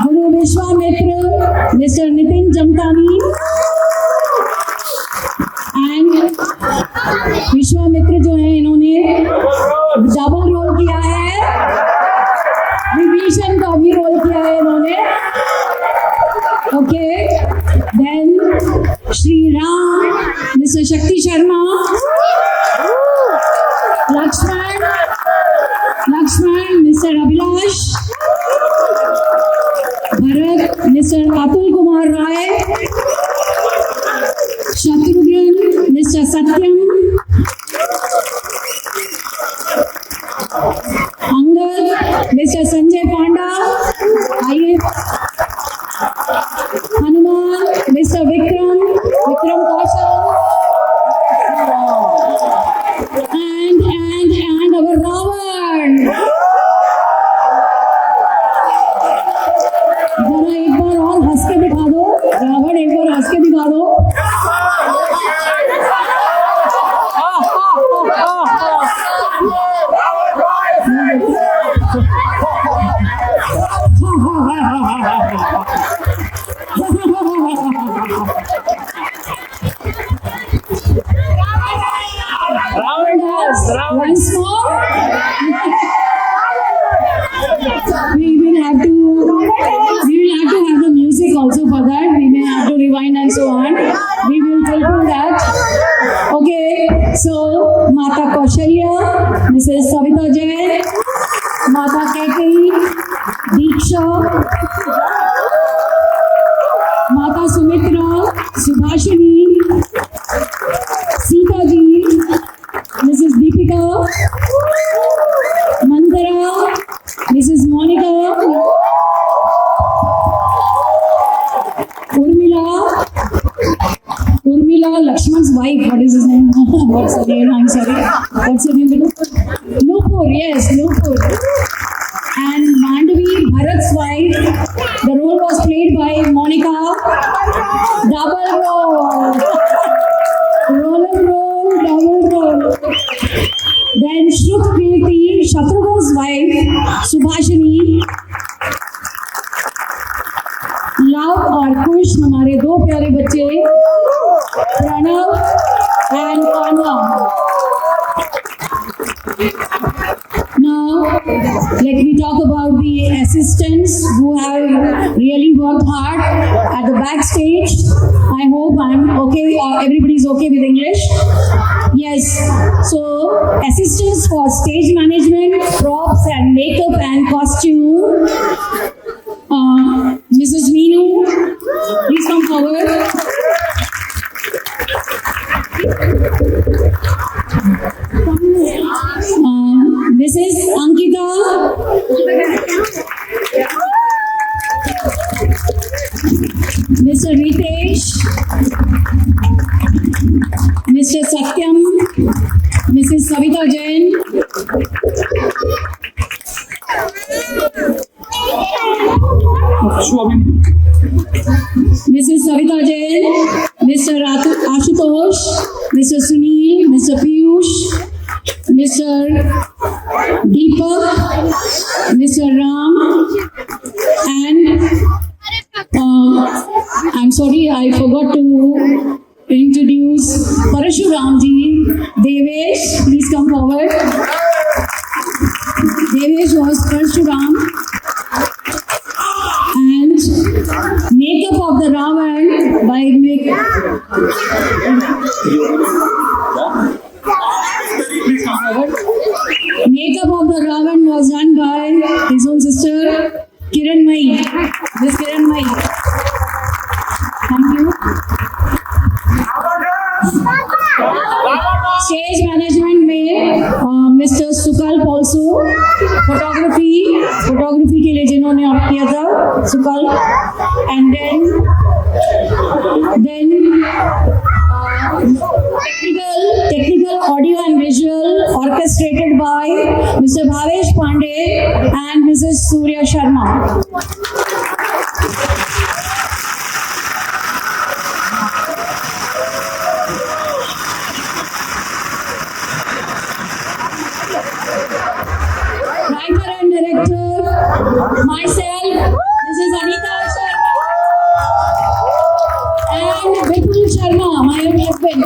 Guru Vishwamitra mister Nitin जमतानी। And Vishwamitra जो है इन्होंने डबल रोल किया है, विभीषण का भी रोल किया है इन्होंने। Okay, then Shri Ram mister Shakti Sharma. Lakshman mister Abhilash. Bharat mister Atul Kumar Rai. Shatrughan mister Satyam. Angad mister Sanjay Panda, आइए। Hanuman mister Vikram Kaushal. and our Ravan. जरा एक बार और हंस के दिखा दो रावण, एक बार हंस के दिखा दो। Once more, we will have to have the music also for that. We may have to rewind and so on. We will fulfill that. Okay, so Mata Kaushalya, Mrs. Savita Jain, Mata Kaikeyi, Diksha, Mata Sumitra, Subhashini, Sita ji, Mrs. Deepika, Mandara, Mrs. Monica, Urmila, Lakshman's wife. What is his name? What's her name? I'm sorry. What's her name? Nupur. Yes, Nupur. Anamika, double roll. Roll and roll, double roll. Then Shrut Kirti, Shatrughan's wife, Subhashini. Luv और खुश हमारे दो प्यारे बच्चे Pranav and Arnav. Now let me talk about the assistants who have really worked hard at the backstage. I hope I'm okay. Everybody's okay with English. Yes. So assistants for stage management, props and makeup and costume. Mrs. Meenu, please come forward. Mrs. Ankita. Mr. Ritesh. Mr. Satyam. Mrs. Savita Jain. Mrs. Savita Jain, Mr. Ashutosh, Mr. Sunil, Mr. Piyush, Mr. Deepak, Mr. Ram, and I'm sorry, I forgot to introduce Parashuramji. Devesh, please come forward. Devesh was Parshuram. And makeup of the Ravan by makeup of the Ravan was done by his own sister Kiranmai. Miss Kiranmai. Thank you. Stage management में Mr. Sukal also. Photography के लिए जिन्होंने आप किया था सुकल. And then technical audio and visual orchestrated by Mr. Bhavesh Pandey and Mrs. Surya Sharma. Writer and director, myself, Mrs. Anita Sharma, and Vipul Sharma, my own husband.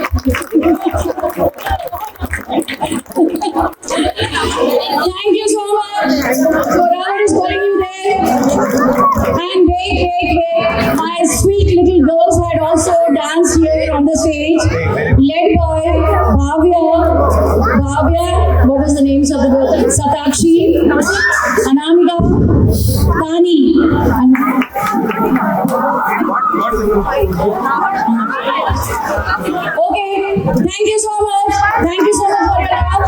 Thank you so much. So Ravan is calling you there. And wait. My sweet little girls had also danced here on the stage, led by Bhavya, what was the names of the girls? Satakshi, Anamika, Tani. Okay, thank you so much. Thank you so much for your love.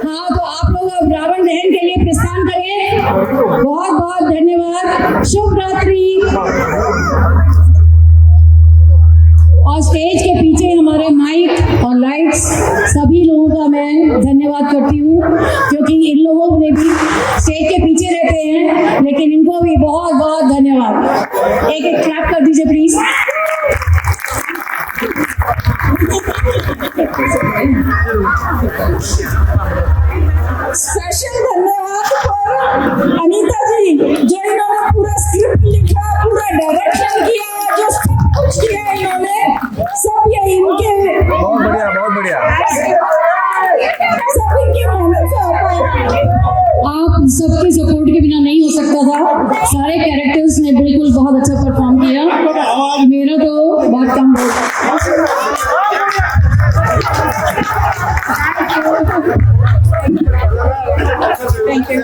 हाँ, तो आप लोग अब रावण दहन के लिए प्रस्थान करें. बहुत बहुत धन्यवाद. शुभ रात्रि. और स्टेज के पीछे हमारे माइक और लाइट्स सभी लोगों का मैं धन्यवाद करती हूँ, क्योंकि इन लोगों ने भी स्टेज के पीछे रहते हैं, लेकिन इनको भी बहुत बहुत धन्यवाद. एक क्लैप कर दीजिए प्लीज. स्पेशल धन्यवाद पर अनीता जी, जो इन्होंने पूरा स्क्रिप्ट लिखा, पूरा डायरेक्शन किया, जो सब कुछ किया इन्होंने, सब ये इनके बहुत बढ़िया सब इनकी मेहनत से होता है. आप सबके सपोर्ट के बिना नहीं हो सकता था. सारे कैरेक्टर्स ने बिल्कुल बहुत अच्छा परफॉर्म किया. मेरा तो बहुत कम हो. Thank you.